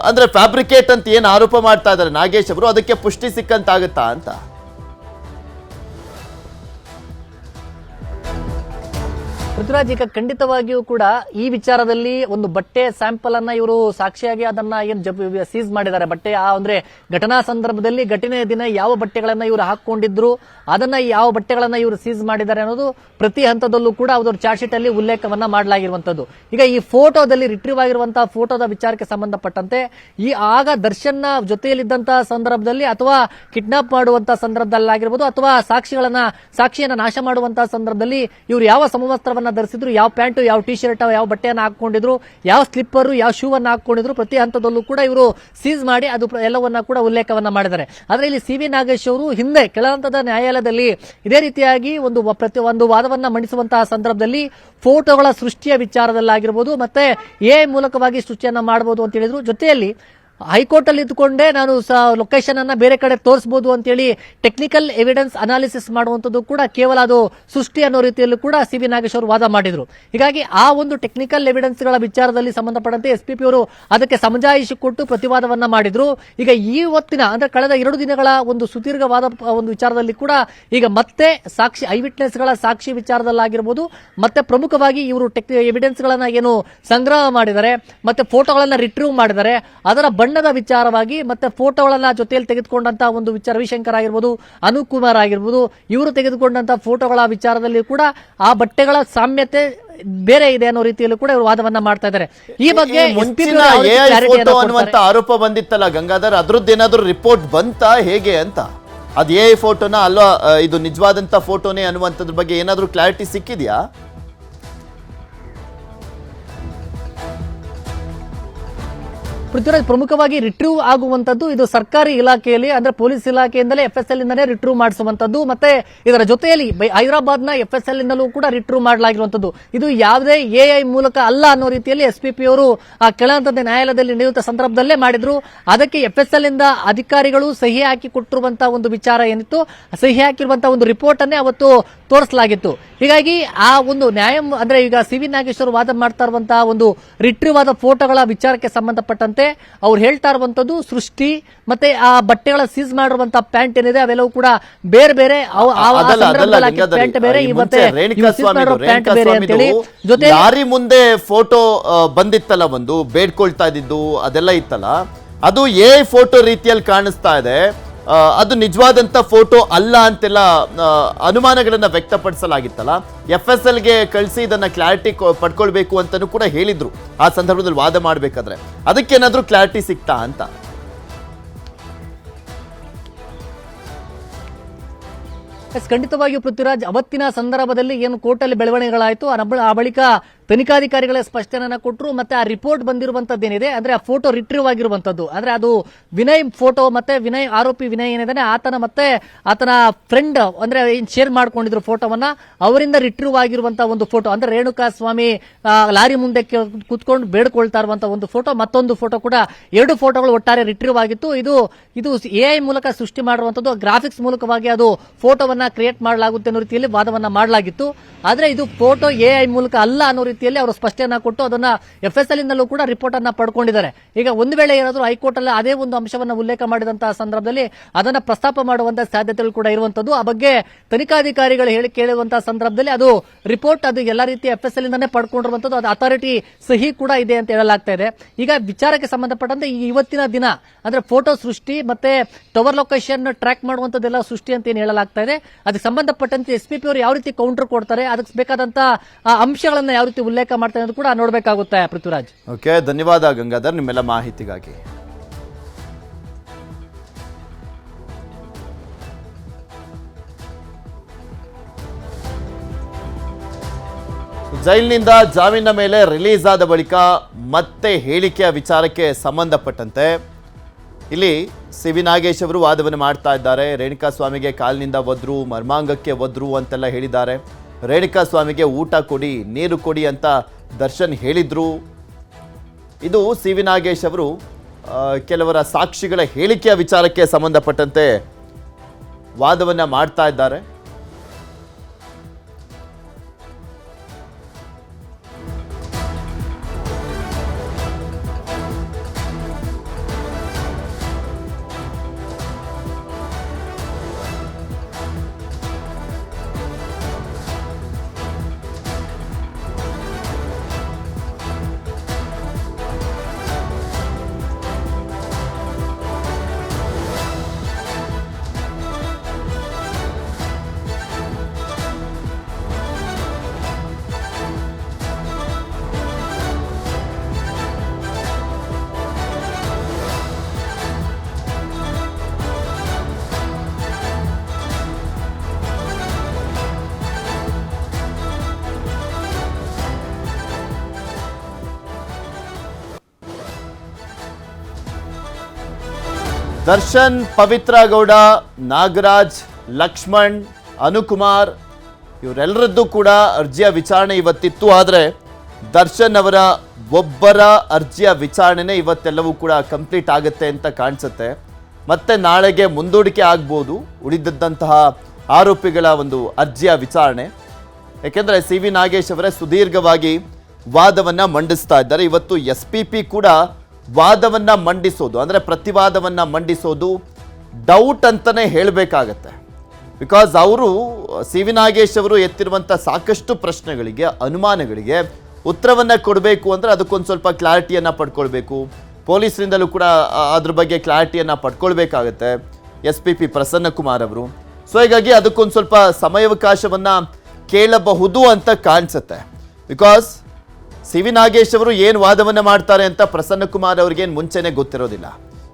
ಅಂದ್ರೆ ಫ್ಯಾಬ್ರಿಕೇಟ್ ಅಂತ ಏನು ಆರೋಪ ಮಾಡ್ತಾ ಇದ್ದಾರೆ ನಾಗೇಶ್ ಅವರು, ಅದಕ್ಕೆ ಪುಷ್ಟಿ ಸಿಕ್ಕಂತಾಗುತ್ತಾ ಅಂತ? ಪೃಥ್ವಿರಾಜ್, ಈಗ ಖಂಡಿತವಾಗಿಯೂ ಕೂಡ ಈ ವಿಚಾರದಲ್ಲಿ ಒಂದು ಬಟ್ಟೆ ಸ್ಯಾಂಪಲ್ ಅನ್ನ ಇವರು ಸಾಕ್ಷಿಯಾಗಿ ಅದನ್ನ ಏನು ಸೀಸ್ ಮಾಡಿದ್ದಾರೆ. ಬಟ್ಟೆ ಅಂದ್ರೆ ಘಟನಾ ಸಂದರ್ಭದಲ್ಲಿ ಘಟನೆಯ ದಿನ ಯಾವ ಬಟ್ಟೆಗಳನ್ನ ಇವರು ಹಾಕೊಂಡಿದ್ರು, ಅದನ್ನ ಯಾವ ಬಟ್ಟೆಗಳನ್ನ ಇವರು ಸೀಸ್ ಮಾಡಿದ್ದಾರೆ ಅನ್ನೋದು ಪ್ರತಿ ಹಂತದಲ್ಲೂ ಕೂಡ ಅವರ ಚಾರ್ಜ್ ಶೀಟ್ ಅಲ್ಲಿ ಉಲ್ಲೇಖವನ್ನ ಮಾಡಲಾಗಿರುವಂತದ್ದು. ಈಗ ಈ ಫೋಟೋದಲ್ಲಿ ರಿಟ್ರೀವ್ ಆಗಿರುವಂತಹ ಫೋಟೋದ ವಿಚಾರಕ್ಕೆ ಸಂಬಂಧಪಟ್ಟಂತೆ ಆಗ ದರ್ಶನ್ ಜೊತೆಯಲ್ಲಿದ್ದಂತಹ ಸಂದರ್ಭದಲ್ಲಿ ಅಥವಾ ಕಿಡ್ನಾಪ್ ಮಾಡುವಂತಹ ಸಂದರ್ಭದಲ್ಲಾಗಿರ್ಬೋದು, ಅಥವಾ ಸಾಕ್ಷಿಯನ್ನ ನಾಶ ಮಾಡುವಂತಹ ಸಂದರ್ಭದಲ್ಲಿ ಇವರು ಯಾವ ಸಮವಸ್ತ್ರವನ್ನ ಧರಿಸಿದ್ರು, ಯಾವ ಪ್ಯಾಂಟು, ಯಾವ ಟಿ ಶರ್ಟ್, ಯಾವ ಬಟ್ಟೆಯನ್ನು ಹಾಕೊಂಡಿದ್ರು, ಯಾವ ಸ್ಲಿಪ್ಪರ್, ಯಾವ ಶೂ ಅನ್ನು ಹಾಕೊಂಡಿದ್ರು, ಪ್ರತಿ ಹಂತದಲ್ಲೂ ಕೂಡ ಇವರು ಸೀಸ್ ಮಾಡಿ ಅದು ಎಲ್ಲವನ್ನ ಕೂಡ ಉಲ್ಲೇಖವನ್ನ ಮಾಡಿದ್ದಾರೆ. ಆದ್ರೆ ಇಲ್ಲಿ ಸಿ.ವಿ. ನಾಗೇಶ್ ಅವರು ಹಿಂದೆ ಕೆಳ ಹಂತದ ನ್ಯಾಯಾಲಯದಲ್ಲಿ ಇದೇ ರೀತಿಯಾಗಿ ಒಂದು ವಾದವನ್ನ ಮಂಡಿಸುವಂತಹ ಸಂದರ್ಭದಲ್ಲಿ ಫೋಟೋಗಳ ಸೃಷ್ಟಿಯ ವಿಚಾರದಲ್ಲಾಗಿರ್ಬೋದು, ಮತ್ತೆ ಎ ಮೂಲಕವಾಗಿ ಸೃಷ್ಟಿಯನ್ನ ಮಾಡಬಹುದು ಅಂತ ಹೇಳಿದ್ರು. ಜೊತೆಯಲ್ಲಿ ಹೈಕೋರ್ಟ್ ಅಲ್ಲಿ ಇದ್ಕೊಂಡೇ ನಾನು ಲೊಕೇಶನ್ ಅನ್ನ ಬೇರೆ ಕಡೆ ತೋರಿಸಬಹುದು ಅಂತೇಳಿ ಟೆಕ್ನಿಕಲ್ ಎವಿಡೆನ್ಸ್ ಅನಾಲಿಸಿಸ್ ಮಾಡುವಂತದ್ದು ಕೂಡ ಕೇವಲ ಅದು ಸೃಷ್ಟಿ ಅನ್ನೋ ರೀತಿಯಲ್ಲೂ ಕೂಡ ಸಿ ವಿ ನಾಗೇಶ್ ಅವರು ವಾದ ಮಾಡಿದ್ರು. ಹೀಗಾಗಿ ಆ ಒಂದು ಟೆಕ್ನಿಕಲ್ ಎವಿಡೆನ್ಸ್ ಗಳ ವಿಚಾರದಲ್ಲಿ ಸಂಬಂಧಪಟ್ಟಂತೆ SPP ಅವರು ಅದಕ್ಕೆ ಸಮಜಾಯಿಷಿ ಕೊಟ್ಟು ಪ್ರತಿವಾದವನ್ನ ಮಾಡಿದ್ರು. ಈಗ ಈ ಹೊತ್ತಿನ ಅಂದ್ರೆ ಕಳೆದ 2 ದಿನಗಳ ಒಂದು ಸುದೀರ್ಘವಾದ ಒಂದು ವಿಚಾರದಲ್ಲಿ ಕೂಡ ಈಗ ಮತ್ತೆ ಸಾಕ್ಷಿ ಐ ವಿಟ್ನೆಸ್ ಗಳ ಸಾಕ್ಷಿ ವಿಚಾರದಲ್ಲಾಗಿರ್ಬೋದು, ಮತ್ತೆ ಪ್ರಮುಖವಾಗಿ ಇವರು ಎವಿಡೆನ್ಸ್ ಗಳನ್ನ ಏನು ಸಂಗ್ರಹ ಮಾಡಿದ್ದಾರೆ ಮತ್ತೆ ಫೋಟೋಗಳನ್ನ ರಿಟ್ರೀವ್ ಮಾಡಿದ್ದಾರೆ ಅದರ ಬಣ್ಣದ ವಿಚಾರವಾಗಿ ಮತ್ತೆ ಫೋಟೋಗಳನ್ನ ಜೊತೆಯಲ್ಲಿ ತೆಗೆದುಕೊಂಡಂತ ಒಂದು ವಿಚಾರ ರವಿಶಂಕರ್ ಆಗಿರ್ಬೋದು, ಅನೂಪ್ ಕುಮಾರ್ ಆಗಿರ್ಬೋದು, ಇವರು ತೆಗೆದುಕೊಂಡಂತ ಫೋಟೋಗಳ ವಿಚಾರದಲ್ಲಿ ಕೂಡ ಆ ಬಟ್ಟೆಗಳ ಸಾಮ್ಯತೆ ಬೇರೆ ಇದೆ ಅನ್ನೋ ರೀತಿಯಲ್ಲೂ ಕೂಡ ಇವರು ವಾದವನ್ನ ಮಾಡ್ತಾ ಇದ್ದಾರೆ. ಈ ಬಗ್ಗೆ ಮುಂಚಿನ AI ಫೋಟೋ ಅನ್ನುವಂತ ಆರೋಪ ಬಂದಿತ್ತಲ್ಲ ಗಂಗಾಧರ್, ಅದ್ರದ್ದೇನಾದ್ರೂ ರಿಪೋರ್ಟ್ ಬಂತಾ ಹೇಗೆ ಅಂತ? ಅದು AI ಫೋಟೋನ ಅಲ್ವಾ ಇದು ನಿಜವಾದಂತ ಫೋಟೋನೇ ಅನ್ನುವಂಥದ್ರ ಬಗ್ಗೆ ಏನಾದ್ರೂ ಕ್ಲಾರಿಟಿ ಸಿಕ್ಕಿದ್ಯಾ? ಪೃಥ್ವಿರಾಜ್, ಪ್ರಮುಖವಾಗಿ ರಿಟ್ರೀವ್ ಆಗುವಂತದ್ದು ಇದು ಸರ್ಕಾರಿ ಇಲಾಖೆಯಲ್ಲಿ ಅಂದ್ರೆ ಪೊಲೀಸ್ ಇಲಾಖೆಯಿಂದಲೇ FSL ಇಂದನೇ ರಿಟ್ರೀವ್ ಮಾಡಿಸುವಂತದ್ದು, ಮತ್ತೆ ಇದರ ಜೊತೆಯಲ್ಲಿ ಹೈದರಾಬಾದ್ ನ FSL ಇಂದಲೂ ಕೂಡ ರಿಟ್ರೀವ್ ಮಾಡಲಾಗಿರುವಂತದ್ದು. ಇದು ಯಾವುದೇ AI ಮೂಲಕ ಅಲ್ಲ ಅನ್ನೋ ರೀತಿಯಲ್ಲಿ SPP ಅವರು ಆ ಕೆಳಹಂತದ ನ್ಯಾಯಾಲಯದಲ್ಲಿ ನಡೆಯುವಂತ ಸಂದರ್ಭದಲ್ಲೇ ಮಾಡಿದ್ರು. ಅದಕ್ಕೆ FSL ಇಂದ ಅಧಿಕಾರಿಗಳು ಸಹಿ ಹಾಕಿ ಕೊಟ್ಟಿರುವಂತಹ ಒಂದು ವಿಚಾರ ಏನಿತ್ತು, ಸಹಿ ಹಾಕಿರುವಂತಹ ಒಂದು ರಿಪೋರ್ಟ್ ಅನ್ನೇ ಅವತ್ತು ತೋರಿಸಲಾಗಿತ್ತು. ಹೀಗಾಗಿ ಆ ಒಂದು ನ್ಯಾಯ ಅಂದ್ರೆ ಈಗ ಸಿ ವಿ ನಾಗೇಶ್ವರ್ ವಾದ ಮಾಡ್ತಾ ಇರುವಂತಹ ಒಂದು ರಿಟ್ರೀವ್ ಆದ ಫೋಟೋಗಳ ವಿಚಾರಕ್ಕೆ ಸಂಬಂಧಪಟ್ಟಂತೆ ಅವ್ರು ಹೇಳ್ತಾ ಇರುವಂತದ್ದು ಸೃಷ್ಟಿ ಮತ್ತೆ ಆ ಬಟ್ಟೆಗಳ ಸೀಸ್ ಮಾಡಿರುವಂತಹ ಪ್ಯಾಂಟ್ ಏನಿದೆ ಅವೆಲ್ಲವೂ ಕೂಡ ಬೇರೆ ಬೇರೆ ಪ್ಯಾಂಟ್ ಬೇರೆ ಜೊತೆ ಲಾರಿ ಮುಂದೆ ಫೋಟೋ ಬಂದಿತ್ತಲ್ಲ, ಒಂದು ಬೇಡ್ಕೊಳ್ತಾ ಇದ್ದಿದ್ದು ಅದೆಲ್ಲ ಇತ್ತಲ್ಲ, ಅದು ಫೋಟೋ ರೀತಿಯಲ್ಲಿ ಕಾಣಿಸ್ತಾ ಇದೆ. ಅದು ನಿಜವಾದಂತ ಫೋಟೋ ಅಲ್ಲ ಅಂತೆಲ್ಲ ಅನುಮಾನಗಳನ್ನ ವ್ಯಕ್ತಪಡಿಸಲಾಗಿತ್ತಲ್ಲ. FSLಗೆ ಕಳಿಸಿ ಇದನ್ನ ಕ್ಲಾರಿಟಿ ಪಡ್ಕೊಳ್ಬೇಕು ಅಂತಾನೂ ಕೂಡ ಹೇಳಿದ್ರು ಆ ಸಂದರ್ಭದಲ್ಲಿ ವಾದ ಮಾಡ್ಬೇಕಾದ್ರೆ. ಅದಕ್ಕೇನಾದ್ರೂ ಕ್ಲಾರಿಟಿ ಸಿಕ್ತಾ ಅಂತ? ಖಂಡಿತವಾಗಿಯೂ ಪೃಥ್ವಿರಾಜ್, ಅವತ್ತಿನ ಸಂದರ್ಭದಲ್ಲಿ ಏನು ಕೋರ್ಟಲ್ಲಿ ಬೆಳವಣಿಗೆಗಳಾಯಿತು ಆ ಬಳಿಕ ತನಿಖಾಧಿಕಾರಿಗಳೇ ಸ್ಪಷ್ಟನೆಯನ್ನ ಕೊಟ್ಟರು. ಮತ್ತೆ ಆ ರಿಪೋರ್ಟ್ ಬಂದಿರುವಂತದ್ದೇನಿದೆ ಅಂದ್ರೆ ಆ ಫೋಟೋ ರಿಟ್ರೀವ್ ಆಗಿರುವಂತದ್ದು, ಅಂದ್ರೆ ಅದು ವಿನಯ್ ಫೋಟೋ ಮತ್ತೆ ಆರೋಪಿ ವಿನಯ್ ಏನಿದಾನೆ ಆತನ ಮತ್ತೆ ಆತನ ಫ್ರೆಂಡ್ ಅಂದ್ರೆ ಶೇರ್ ಮಾಡ್ಕೊಂಡಿದ್ರು ಫೋಟೋವನ್ನ, ಅವರಿಂದ ರಿಟ್ರೀವ್ ಆಗಿರುವಂತಹ ಒಂದು ಫೋಟೋ ಅಂದ್ರೆ ರೇಣುಕಾ ಸ್ವಾಮಿ ಲಾರಿ ಮುಂದೆ ಕೂತ್ಕೊಂಡು ಬೇಡ್ಕೊಳ್ತಾ ಇರುವಂತಹ ಒಂದು ಫೋಟೋ, ಮತ್ತೊಂದು ಫೋಟೋ ಕೂಡ, 2 ಫೋಟೋಗಳು ಒಟ್ಟಾರೆ ರಿಟ್ರೀವ್ ಆಗಿತ್ತು. ಇದು AI ಮೂಲಕ ಸೃಷ್ಟಿ ಮಾಡುವಂತದ್ದು, ಗ್ರಾಫಿಕ್ಸ್ ಮೂಲಕವಾಗಿ ಅದು ಫೋಟೋವನ್ನ ಕ್ರಿಯೇಟ್ ಮಾಡಲಾಗುತ್ತೆ ಅನ್ನೋ ರೀತಿಯಲ್ಲಿ ವಾದವನ್ನ ಮಾಡಲಾಗಿತ್ತು. ಆದ್ರೆ ಇದು ಫೋಟೋ AI ಮೂಲಕ ಅಲ್ಲ ಅನ್ನೋ ರೀತಿಯಲ್ಲಿ ಅವರು ಸ್ಪಷ್ಟನೆಯನ್ನ ಕೊಟ್ಟು ಅದನ್ನ FSL ಇಂದಲೂ ಕೂಡ ರಿಪೋರ್ಟ್ ಅನ್ನ ಪಡ್ಕೊಂಡಿದ್ದಾರೆ. ಈಗ ಒಂದು ವೇಳೆ ಏನಾದರೂ ಹೈಕೋರ್ಟ್ ಅಲ್ಲಿ ಅದೇ ಒಂದು ಅಂಶವನ್ನ ಉಲ್ಲೇಖ ಮಾಡಿದಂತಹ ಸಂದರ್ಭದಲ್ಲಿ ಅದನ್ನ ಪ್ರಸ್ತಾಪ ಮಾಡುವಂತಹ ಸಾಧ್ಯತೆಗಳು ಕೂಡ ಇರುವಂತದ್ದು. ಆ ಬಗ್ಗೆ ತನಿಖಾಧಿಕಾರಿಗಳು ಹೇಳಿ ಕೇಳುವಂತಹ ಸಂದರ್ಭದಲ್ಲಿ ಅದು ರಿಪೋರ್ಟ್ ಅದು ಎಲ್ಲ ರೀತಿಯ FSL ಇಂದಾನೆ ಪಡ್ಕೊಂಡಿರುವಂತದ್ದು, ಅದು ಅಥಾರಿಟಿ ಸಹಿ ಕೂಡ ಇದೆ ಅಂತ ಹೇಳಲಾಗ್ತಾ ಇದೆ. ಈಗ ವಿಚಾರಕ್ಕೆ ಸಂಬಂಧಪಟ್ಟಂತೆ ಇವತ್ತಿನ ದಿನ ಅಂದ್ರೆ ಫೋಟೋ ಸೃಷ್ಟಿ ಮತ್ತೆ ಟವರ್ ಲೊಕೇಶನ್ ಟ್ರ್ಯಾಕ್ ಮಾಡುವಂತದ್ದೆಲ್ಲ ಸೃಷ್ಟಿ ಅಂತ ಏನು ಹೇಳಲಾಗ್ತಾ ಇದೆ. ಅದಕ್ಕೆ ಸಂಬಂಧಪಟ್ಟಂತೆ SPP ಅವರು ಯಾವ ರೀತಿ ಕೌಂಟರ್ ಕೊಡ್ತಾರೆ, ಅದಕ್ಕೆ ಬೇಕಾದಂತ ಅಂಶಗಳನ್ನ ಯಾವ ರೀತಿ ಉಲ್ಲೇಖ ಮಾಡ್ತಾರೆ ಅಂತ ಕೂಡ ನೋಡಬೇಕಾಗುತ್ತೆ ಪೃಥ್ವಿರಾಜ್. ಓಕೆ, ಧನ್ಯವಾದ ಗಂಗಾಧರ್ ನಿಮ್ಮೆಲ್ಲ ಮಾಹಿತಿಗಾಗಿ. ಜೈಲಿನಿಂದ ಜಾಮೀನಿನ ಮೇಲೆ ರಿಲೀಸ್ ಆದ ಬಳಿಕ ಮತ್ತೆ ಹೇಳಿಕೆಯ ವಿಚಾರಕ್ಕೆ ಸಂಬಂಧಪಟ್ಟಂತೆ ಇಲ್ಲಿ ಸಿ ವಿ ನಾಗೇಶ್ ಅವರು ವಾದವನ್ನು ಮಾಡ್ತಾ ಇದ್ದಾರೆ. ರೇಣುಕಾ ಸ್ವಾಮಿಗೆ ಕಾಲಿನಿಂದ ಒದ್ರು, ಮರ್ಮಾಂಗಕ್ಕೆ ಒದ್ರು ಅಂತೆಲ್ಲ ಹೇಳಿದ್ದಾರೆ. ರೇಣುಕಾ ಸ್ವಾಮಿಗೆ ಊಟ ಕೊಡಿ, ನೀರು ಕೊಡಿ ಅಂತ ದರ್ಶನ್ ಹೇಳಿದ್ರು. ಇದು ಸಿ ವಿ ನಾಗೇಶ್ ಅವರು ಕೆಲವರ ಸಾಕ್ಷಿಗಳ ಹೇಳಿಕೆಯ ವಿಚಾರಕ್ಕೆ ಸಂಬಂಧಪಟ್ಟಂತೆ ವಾದವನ್ನು ಮಾಡ್ತಾ ಇದ್ದಾರೆ. ದರ್ಶನ್, ಪವಿತ್ರ ಗೌಡ, ನಾಗರಾಜ್, ಲಕ್ಷ್ಮಣ್, ಅನುಕುಮಾರ್ ಇವರೆಲ್ಲರದ್ದು ಕೂಡ ಅರ್ಜಿಯ ವಿಚಾರಣೆ ಇವತ್ತಿತ್ತು. ಆದರೆ ದರ್ಶನ್ ಅವರ ಒಬ್ಬರ ಅರ್ಜಿಯ ವಿಚಾರಣೆನೇ ಇವತ್ತೆಲ್ಲವೂ ಕೂಡ ಕಂಪ್ಲೀಟ್ ಆಗುತ್ತೆ ಅಂತ ಕಾಣಿಸುತ್ತೆ. ಮತ್ತೆ ನಾಳೆಗೆ ಮುಂದೂಡಿಕೆ ಆಗ್ಬೋದು ಉಳಿದದ್ದಂತಹ ಆರೋಪಿಗಳ ಒಂದು ಅರ್ಜಿಯ ವಿಚಾರಣೆ. ಯಾಕೆಂದರೆ ಸಿ ವಿ ನಾಗೇಶ್ ಅವರೇ ಸುದೀರ್ಘವಾಗಿ ವಾದವನ್ನ ಮಂಡಿಸ್ತಾ ಇದ್ದಾರೆ. ಇವತ್ತು SPP ಕೂಡ ವಾದವನ್ನ ಮಂಡಿಸೋದು ಅಂದರೆ ಪ್ರತಿವಾದವನ್ನ ಮಂಡಿಸೋದು ಡೌಟ್ ಅಂತಾನೆ ಹೇಳಬೇಕಾಗತ್ತೆ. ಬಿಕಾಸ್ ಅವರು ಸಿ ವಿ ನಾಗೇಶ್ ಅವರು ಎತ್ತಿರುವಂಥ ಸಾಕಷ್ಟು ಪ್ರಶ್ನೆಗಳಿಗೆ ಅನುಮಾನಗಳಿಗೆ ಉತ್ತರವನ್ನ ಕೊಡಬೇಕು ಅಂದರೆ ಅದಕ್ಕೊಂದು ಸ್ವಲ್ಪ ಕ್ಲಾರಿಟಿಯನ್ನು ಪಡ್ಕೊಳ್ಬೇಕು. ಪೊಲೀಸರಿಂದಲೂ ಕೂಡ ಅದ್ರ ಬಗ್ಗೆ ಕ್ಲಾರಿಟಿಯನ್ನು ಪಡ್ಕೊಳ್ಬೇಕಾಗತ್ತೆ SPP ಪ್ರಸನ್ನ ಕುಮಾರ್ ಅವರು. ಸೊ ಹೀಗಾಗಿ ಅದಕ್ಕೊಂದು ಸ್ವಲ್ಪ ಸಮಯಾವಕಾಶವನ್ನು ಕೇಳಬಹುದು ಅಂತ ಕಾಣಿಸುತ್ತೆ. ಬಿಕಾಸ್ ಸಿ ವಿ ನಾಗೇಶ್ ಅವರು ಏನು ವಾದವನ್ನು ಮಾಡ್ತಾರೆ ಅಂತ ಪ್ರಸನ್ನ ಕುಮಾರ್ ಅವ್ರಿಗೇನು ಮುಂಚೆನೇ ಗೊತ್ತಿರೋದಿಲ್ಲ.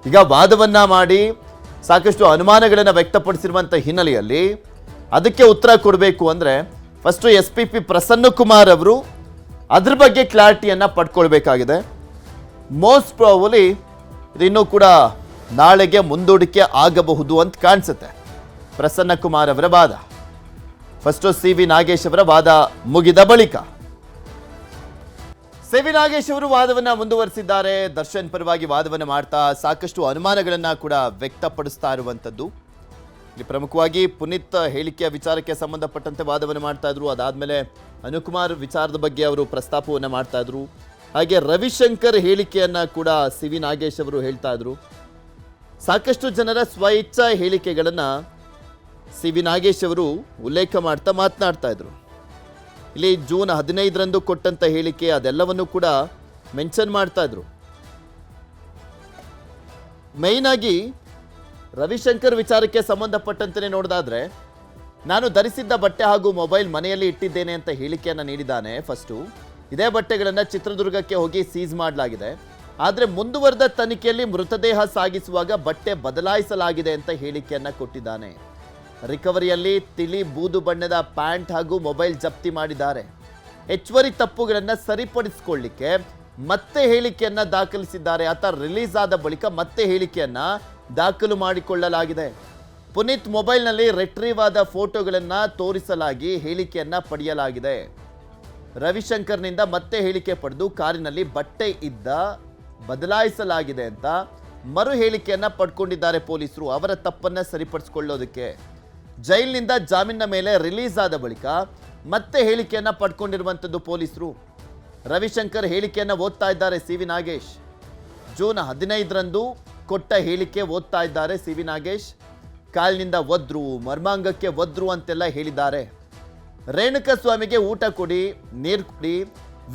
ಈಗ ವಾದವನ್ನು ಮಾಡಿ ಸಾಕಷ್ಟು ಅನುಮಾನಗಳನ್ನು ವ್ಯಕ್ತಪಡಿಸಿರುವಂಥ ಹಿನ್ನೆಲೆಯಲ್ಲಿ ಅದಕ್ಕೆ ಉತ್ತರ ಕೊಡಬೇಕು ಅಂದರೆ ಫಸ್ಟು SPP ಪ್ರಸನ್ನ ಕುಮಾರ್ ಅವರು ಅದ್ರ ಬಗ್ಗೆ ಕ್ಲಾರಿಟಿಯನ್ನು ಪಡ್ಕೊಳ್ಬೇಕಾಗಿದೆ. ಮೋಸ್ಟ್ ಪ್ರಾಬಲಿ ಇನ್ನೂ ಕೂಡ ನಾಳೆಗೆ ಮುಂದೂಡಿಕೆ ಆಗಬಹುದು ಅಂತ ಕಾಣಿಸುತ್ತೆ. ಪ್ರಸನ್ನ ಕುಮಾರ್ ಅವರ ವಾದ ಫಸ್ಟು ಸಿ ವಿ ನಾಗೇಶ್ ಅವರ ವಾದ ಮುಗಿದ ಬಳಿಕ ಸಿ ವಿ ನಾಗೇಶ್ ಅವರು ವಾದವನ್ನ ಮುಂದುವರಿಸಿದ್ದಾರೆ. ದರ್ಶನ್ ಪರವಾಗಿ ವಾದವನ್ನು ಮಾಡ್ತಾ ಸಾಕಷ್ಟು ಅನುಮಾನಗಳನ್ನ ಕೂಡ ವ್ಯಕ್ತಪಡಿಸ್ತಾ ಇರುವಂಥದ್ದು. ಇಲ್ಲಿ ಪ್ರಮುಖವಾಗಿ ಪುನೀತ್ ಹೇಳಿಕೆಯ ವಿಚಾರಕ್ಕೆ ಸಂಬಂಧಪಟ್ಟಂತೆ ವಾದವನ್ನು ಮಾಡ್ತಾ ಇದ್ರು. ಅದಾದ್ಮೇಲೆ ಅನುಕುಮಾರ್ ವಿಚಾರದ ಬಗ್ಗೆ ಅವರು ಪ್ರಸ್ತಾಪವನ್ನು ಮಾಡ್ತಾ ಇದ್ರು. ಹಾಗೆ ರವಿಶಂಕರ್ ಹೇಳಿಕೆಯನ್ನ ಕೂಡ ಸಿ ವಿ ನಾಗೇಶ್ ಅವರು ಹೇಳ್ತಾ ಇದ್ರು. ಸಾಕಷ್ಟು ಜನರ ಸ್ವಇಚ್ಛಾ ಹೇಳಿಕೆಗಳನ್ನ ಸಿ ವಿ ನಾಗೇಶ್ ಅವರು ಉಲ್ಲೇಖ ಮಾಡ್ತಾ ಮಾತನಾಡ್ತಾ ಇದ್ರು. ಇಲ್ಲಿ ಜೂನ್ 15ರಂದು ಕೊಟ್ಟಂತ ಹೇಳಿಕೆ ಅದೆಲ್ಲವನ್ನು ಕೂಡ ಮೆನ್ಷನ್ ಮಾಡ್ತಾ ಇದ್ರು. ಮೇಯ್ನ್ ಆಗಿ ರವಿಶಂಕರ್ ವಿಚಾರಕ್ಕೆ ಸಂಬಂಧಪಟ್ಟಂತೆ ನೋಡೋದಾದ್ರೆ, ನಾನು ಧರಿಸಿದ್ದ ಬಟ್ಟೆ ಹಾಗೂ ಮೊಬೈಲ್ ಮನೆಯಲ್ಲಿ ಇಟ್ಟಿದ್ದೇನೆ ಅಂತ ಹೇಳಿಕೆಯನ್ನು ನೀಡಿದ್ದಾನೆ. ಫಸ್ಟು ಇದೇ ಬಟ್ಟೆಗಳನ್ನು ಚಿತ್ರದುರ್ಗಕ್ಕೆ ಹೋಗಿ ಸೀಸ್ ಮಾಡಲಾಗಿದೆ. ಆದರೆ ಮುಂದುವರೆದ ತನಿಖೆಯಲ್ಲಿ ಮೃತದೇಹ ಸಾಗಿಸುವಾಗ ಬಟ್ಟೆ ಬದಲಾಯಿಸಲಾಗಿದೆ ಅಂತ ಹೇಳಿಕೆಯನ್ನು ಕೊಟ್ಟಿದ್ದಾನೆ. ರಿಕವರಿಯಲ್ಲಿ ತಿಳಿ ಬೂದು ಬಣ್ಣದ ಪ್ಯಾಂಟ್ ಹಾಗೂ ಮೊಬೈಲ್ ಜಪ್ತಿ ಮಾಡಿದ್ದಾರೆ. ಹೆಚ್ಚುವರಿ ತಪ್ಪುಗಳನ್ನು ಸರಿಪಡಿಸಿಕೊಳ್ಳಿಕ್ಕೆ ಮತ್ತೆ ಹೇಳಿಕೆಯನ್ನ ದಾಖಲಿಸಿದ್ದಾರೆ. ಆತ ರಿಲೀಸ್ ಆದ ಬಳಿಕ ಮತ್ತೆ ಹೇಳಿಕೆಯನ್ನ ದಾಖಲು ಮಾಡಿಕೊಳ್ಳಲಾಗಿದೆ. ಪುನೀತ್ ಮೊಬೈಲ್ನಲ್ಲಿ ರಿಟ್ರೀವ್ ಆದ ಫೋಟೋಗಳನ್ನು ತೋರಿಸಲಾಗಿ ಹೇಳಿಕೆಯನ್ನ ಪಡೆಯಲಾಗಿದೆ. ರವಿಶಂಕರ್ನಿಂದ ಮತ್ತೆ ಹೇಳಿಕೆ ಪಡೆದು ಕಾರಿನಲ್ಲಿ ಬಟ್ಟೆ ಇದ್ದ ಬದಲಾಯಿಸಲಾಗಿದೆ ಅಂತ ಮರು ಹೇಳಿಕೆಯನ್ನ ಪಡ್ಕೊಂಡಿದ್ದಾರೆ ಪೊಲೀಸರು ಅವರ ತಪ್ಪನ್ನ ಸರಿಪಡಿಸಿಕೊಳ್ಳೋದಕ್ಕೆ. ಜೈಲಿನಿಂದ ಜಾಮೀನಿನ ಮೇಲೆ ರಿಲೀಸ್ ಆದ ಬಳಿಕ ಮತ್ತೆ ಹೇಳಿಕೆಯನ್ನ ಪಡ್ಕೊಂಡಿರುವಂಥದ್ದು ಪೊಲೀಸರು. ರವಿಶಂಕರ್ ಹೇಳಿಕೆಯನ್ನ ಓದ್ತಾ ಇದ್ದಾರೆ ಸಿ ವಿ ನಾಗೇಶ್. ಜೂನ್ 15ರಂದು ಕೊಟ್ಟ ಹೇಳಿಕೆ ಓದ್ತಾ ಇದ್ದಾರೆ ಸಿ ವಿ ನಾಗೇಶ್. ಕಾಲಿನಿಂದ ಒದ್ರು, ಮರ್ಮಾಂಗಕ್ಕೆ ಒದ್ರು ಅಂತೆಲ್ಲ ಹೇಳಿದ್ದಾರೆ. ರೇಣುಕಾ ಸ್ವಾಮಿಗೆ ಊಟ ಕೊಡಿ, ನೀರು ಕೊಡಿ,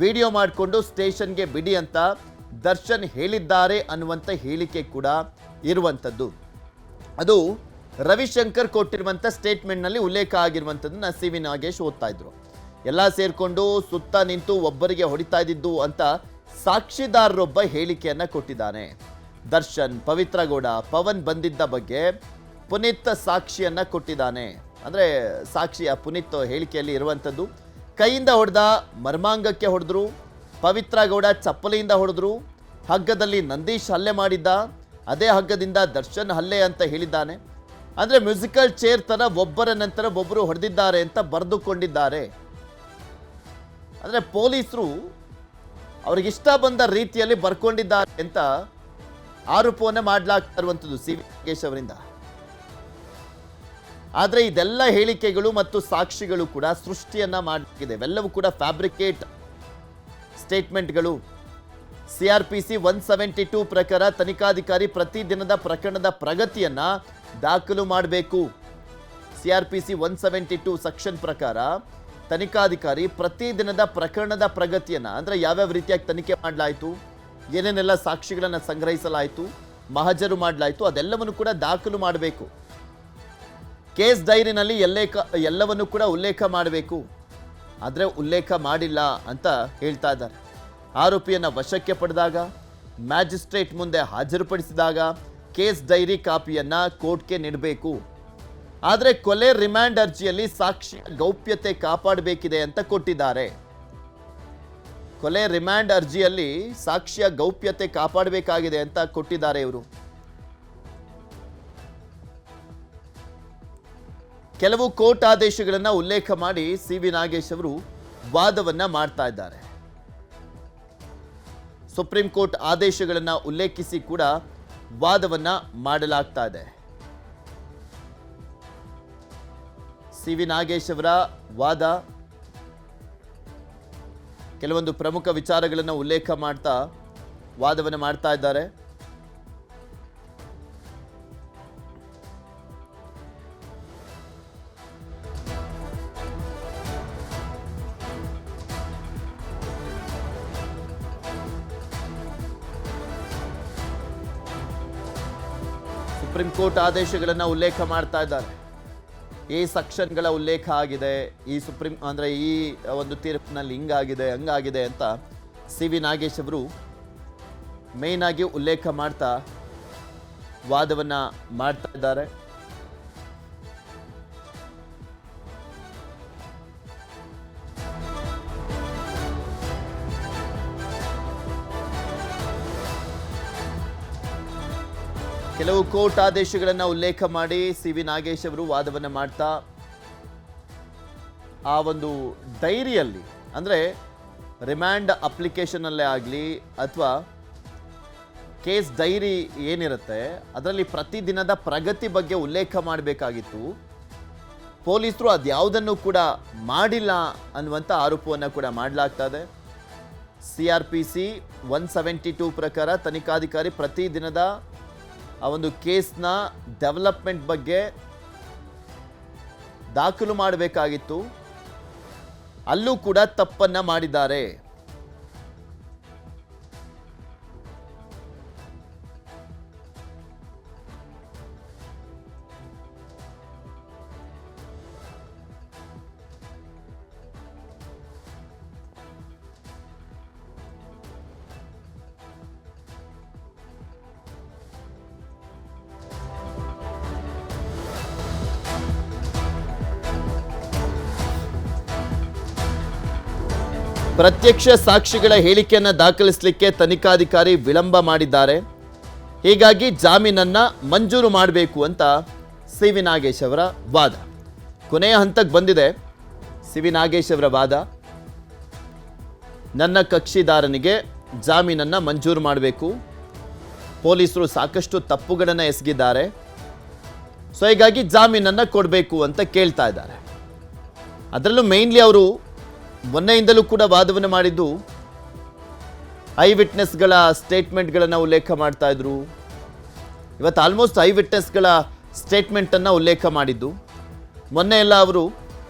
ವಿಡಿಯೋ ಮಾಡಿಕೊಂಡು ಸ್ಟೇಷನ್ಗೆ ಬಿಡಿ ಅಂತ ದರ್ಶನ್ ಹೇಳಿದ್ದಾರೆ ಅನ್ನುವಂಥ ಹೇಳಿಕೆ ಕೂಡ ಇರುವಂಥದ್ದು. ಅದು ರವಿಶಂಕರ್ ಕೊಟ್ಟಿರುವಂಥ ಸ್ಟೇಟ್ಮೆಂಟ್ನಲ್ಲಿ ಉಲ್ಲೇಖ ಆಗಿರುವಂಥದ್ದನ್ನ ಸಿ ವಿ ನಾಗೇಶ್ ಓದ್ತಾ ಇದ್ರು. ಎಲ್ಲ ಸೇರಿಕೊಂಡು ಸುತ್ತ ನಿಂತು ಒಬ್ಬರಿಗೆ ಹೊಡಿತಾ ಇದ್ದಿದ್ದು ಅಂತ ಸಾಕ್ಷಿದಾರರೊಬ್ಬ ಹೇಳಿಕೆಯನ್ನ ಕೊಟ್ಟಿದ್ದಾನೆ. ದರ್ಶನ್, ಪವಿತ್ರ ಗೌಡ, ಪವನ್ ಬಂದಿದ್ದ ಬಗ್ಗೆ ಪುನೀತ್ ಸಾಕ್ಷಿಯನ್ನ ಕೊಟ್ಟಿದ್ದಾನೆ. ಅಂದರೆ ಸಾಕ್ಷಿಯ ಪುನೀತ್ ಹೇಳಿಕೆಯಲ್ಲಿ ಇರುವಂಥದ್ದು. ಕೈಯಿಂದ ಹೊಡೆದ, ಮರ್ಮಾಂಗಕ್ಕೆ ಹೊಡೆದ್ರು, ಪವಿತ್ರ ಗೌಡ ಚಪ್ಪಲಿಯಿಂದ ಹೊಡೆದ್ರು, ಹಗ್ಗದಲ್ಲಿ ನಂದೀಶ್ ಹಲ್ಲೆ ಮಾಡಿದ್ದ, ಅದೇ ಹಗ್ಗದಿಂದ ದರ್ಶನ್ ಹಲ್ಲೆ ಅಂತ ಹೇಳಿದ್ದಾನೆ. ಅಂದರೆ ಮ್ಯೂಸಿಕಲ್ ಚೇರ್ ತರ ಒಬ್ಬರ ನಂತರ ಒಬ್ಬರು ಹೊಡೆದಿದ್ದಾರೆ ಅಂತ ಬರೆದುಕೊಂಡಿದ್ದಾರೆ. ಅಂದರೆ ಪೊಲೀಸರು ಅವ್ರಿಗಿಷ್ಟ ಬಂದ ರೀತಿಯಲ್ಲಿ ಬರ್ಕೊಂಡಿದ್ದಾರೆ ಅಂತ ಆರೋಪವನ್ನು ಮಾಡಲಾಗ್ತಾ ಇರುವಂಥದ್ದು ಸಿ ವಿ ನಾಗೇಶ್ ಅವರಿಂದ. ಆದರೆ ಇದೆಲ್ಲ ಹೇಳಿಕೆಗಳು ಮತ್ತು ಸಾಕ್ಷಿಗಳು ಕೂಡ ಸೃಷ್ಟಿಯನ್ನ ಮಾಡಿದೆ. ಇವೆಲ್ಲವೂ ಕೂಡ ಫ್ಯಾಬ್ರಿಕೇಟ್ ಸ್ಟೇಟ್ಮೆಂಟ್ಗಳು. CRPC 172 ಪ್ರಕಾರ ತನಿಖಾಧಿಕಾರಿ ಪ್ರತಿದಿನದ ಪ್ರಕರಣದ ಪ್ರಗತಿಯನ್ನ ದಾಖಲು ಮಾಡಬೇಕು. CRPC 172 ಸೆಕ್ಷನ್ ಪ್ರಕಾರ ತನಿಖಾಧಿಕಾರಿ ಪ್ರತಿದಿನದ ಪ್ರಕರಣದ ಪ್ರಗತಿಯನ್ನ, ಅಂದ್ರೆ ಯಾವ್ಯಾವ ರೀತಿಯಾಗಿ ತನಿಖೆ ಮಾಡಲಾಯಿತು, ಏನೇನೆಲ್ಲ ಸಾಕ್ಷಿಗಳನ್ನು ಸಂಗ್ರಹಿಸಲಾಯಿತು, ಮಹಜರು ಮಾಡಲಾಯಿತು, ಅದೆಲ್ಲವನ್ನು ಕೂಡ ದಾಖಲು ಮಾಡಬೇಕು. ಕೇಸ್ ಡೈರಿನಲ್ಲಿ ಎಲ್ಲವನ್ನು ಕೂಡ ಉಲ್ಲೇಖ ಮಾಡಬೇಕು. ಆದರೆ ಉಲ್ಲೇಖ ಮಾಡಿಲ್ಲ ಅಂತ ಹೇಳ್ತಾ ಇದ್ದಾರೆ. ಆರೋಪಿಯನ್ನ ವಶಕ್ಕೆ ಪಡೆದಾಗ, ಮ್ಯಾಜಿಸ್ಟ್ರೇಟ್ ಮುಂದೆ ಹಾಜರುಪಡಿಸಿದಾಗ ಕೇಸ್ ಡೈರಿ ಕಾಪಿಯನ್ನ ಕೋರ್ಟ್ಗೆ ನೀಡಬೇಕು. ಆದರೆ ಕೊಲೆ ರಿಮ್ಯಾಂಡ್ ಅರ್ಜಿಯಲ್ಲಿ ಸಾಕ್ಷಿಯ ಗೌಪ್ಯತೆ ಕಾಪಾಡಬೇಕಿದೆ ಅಂತ ಕೊಟ್ಟಿದ್ದಾರೆ. ಕೊಲೆ ರಿಮ್ಯಾಂಡ್ ಅರ್ಜಿಯಲ್ಲಿ ಸಾಕ್ಷಿಯ ಗೌಪ್ಯತೆ ಕಾಪಾಡಬೇಕಾಗಿದೆ ಅಂತ ಕೊಟ್ಟಿದ್ದಾರೆ ಇವರು. ಕೆಲವು ಕೋರ್ಟ್ ಆದೇಶಗಳನ್ನು ಉಲ್ಲೇಖ ಮಾಡಿ ಸಿ ವಿ ನಾಗೇಶ್ ಅವರು ವಾದವನ್ನ ಮಾಡ್ತಾ ಇದ್ದಾರೆ. ಸುಪ್ರೀಂ ಕೋರ್ಟ್ ಆದೇಶಗಳನ್ನು ಉಲ್ಲೇಖಿಸಿ ಕೂಡ ವಾದವನ್ನ ಮಾಡಲಾಗ್ತಾ ಇದೆ. ಸಿ.ವಿ. ನಾಗೇಶ್ ಅವರ ವಾದ ಕೆಲವೊಂದು ಪ್ರಮುಖ ವಿಚಾರಗಳನ್ನು ಉಲ್ಲೇಖ ಮಾಡ್ತಾ ವಾದವನ್ನು ಮಾಡ್ತಾ ಇದ್ದಾರೆ. ಸುಪ್ರೀಂ ಕೋರ್ಟ್ ಆದೇಶಗಳನ್ನು ಉಲ್ಲೇಖ ಮಾಡ್ತಾ ಇದ್ದಾರೆ. ಈ ಸೆಕ್ಷನ್ಗಳ ಉಲ್ಲೇಖ ಆಗಿದೆ, ಈ ಈ ಒಂದು ತೀರ್ಪಿನಲ್ಲಿ ಹಿಂಗಾಗಿದೆ ಹಂಗಾಗಿದೆ ಅಂತ ಸಿ.ವಿ. ನಾಗೇಶ್ ಅವರು ಮೇನ್ ಆಗಿ ಉಲ್ಲೇಖ ಮಾಡ್ತಾ ವಾದವನ್ನ ಮಾಡ್ತಾ ಇದ್ದಾರೆ. ಕೆಲವು ಕೋರ್ಟ್ ಆದೇಶಗಳನ್ನು ಉಲ್ಲೇಖ ಮಾಡಿ ಸಿ.ವಿ. ನಾಗೇಶ್ ಅವರು ವಾದವನ್ನು ಮಾಡ್ತಾ ಆ ಒಂದು ಡೈರಿಯಲ್ಲಿ ಅಂದರೆ ರಿಮ್ಯಾಂಡ್ ಅಪ್ಲಿಕೇಶನ್ ಅಲ್ಲೇ ಆಗಲಿ ಅಥವಾ ಕೇಸ್ ಡೈರಿ ಏನಿರುತ್ತೆ ಅದರಲ್ಲಿ ಪ್ರತಿದಿನದ ಪ್ರಗತಿ ಬಗ್ಗೆ ಉಲ್ಲೇಖ ಮಾಡಬೇಕಾಗಿತ್ತು. ಪೊಲೀಸರು ಅದ್ಯಾವುದನ್ನು ಕೂಡ ಮಾಡಿಲ್ಲ ಅನ್ನುವಂಥ ಆರೋಪವನ್ನು ಕೂಡ ಮಾಡಲಾಗ್ತಾ ಇದೆ. CRPC 172 ಪ್ರಕಾರ ತನಿಖಾಧಿಕಾರಿ ಪ್ರತಿದಿನದ ಆ ಒಂದು ಕೇಸ್ನ ಡೆವಲಪ್ಮೆಂಟ್ ಬಗ್ಗೆ ದಾಖಲು ಮಾಡಬೇಕಾಗಿತ್ತು. ಅಲ್ಲೂ ಕೂಡ ತಪ್ಪನ್ನ ಮಾಡಿದ್ದಾರೆ. ಪ್ರತ್ಯಕ್ಷ ಸಾಕ್ಷಿಗಳ ಹೇಳಿಕೆಯನ್ನು ದಾಖಲಿಸಲಿಕ್ಕೆ ತನಿಖಾಧಿಕಾರಿ ವಿಳಂಬ ಮಾಡಿದ್ದಾರೆ. ಹೀಗಾಗಿ ಜಾಮೀನನ್ನ ಮಂಜೂರು ಮಾಡಬೇಕು ಅಂತ ಸಿ.ವಿ. ನಾಗೇಶ್ ಅವರ ವಾದ. ಕೊನೆಯ ಹಂತಕ್ಕೆ ಬಂದಿದೆ ಸಿ.ವಿ. ನಾಗೇಶ್ ಅವರ ವಾದ. ನನ್ನ ಕಕ್ಷಿದಾರನಿಗೆ ಜಾಮೀನನ್ನ ಮಂಜೂರು ಮಾಡಬೇಕು. ಪೊಲೀಸರು ಸಾಕಷ್ಟು ತಪ್ಪುಗಳನ್ನು ಎಸಗಿದ್ದಾರೆ, ಸೊ ಹೀಗಾಗಿ ಜಾಮೀನನ್ನ ಕೊಡಬೇಕು ಅಂತ ಕೇಳ್ತಾ ಇದ್ದಾರೆ. ಅದರಲ್ಲೂ ಮೇನ್ಲಿ ಅವರು ಮೊನ್ನೆಯಿಂದಲೂ ಕೂಡ ವಾದವನ್ನು ಮಾಡಿದ್ದು ಐ ವಿಟ್ನೆಸ್ಗಳ ಸ್ಟೇಟ್ಮೆಂಟ್ಗಳನ್ನು ಉಲ್ಲೇಖ ಮಾಡ್ತಾ ಇದ್ರು. ಇವತ್ತು ಆಲ್ಮೋಸ್ಟ್ ಐ ವಿಟ್ನೆಸ್ಗಳ ಸ್ಟೇಟ್ಮೆಂಟನ್ನು ಉಲ್ಲೇಖ ಮಾಡಿದ್ದು. ಮೊನ್ನೆ ಎಲ್ಲ ಅವರು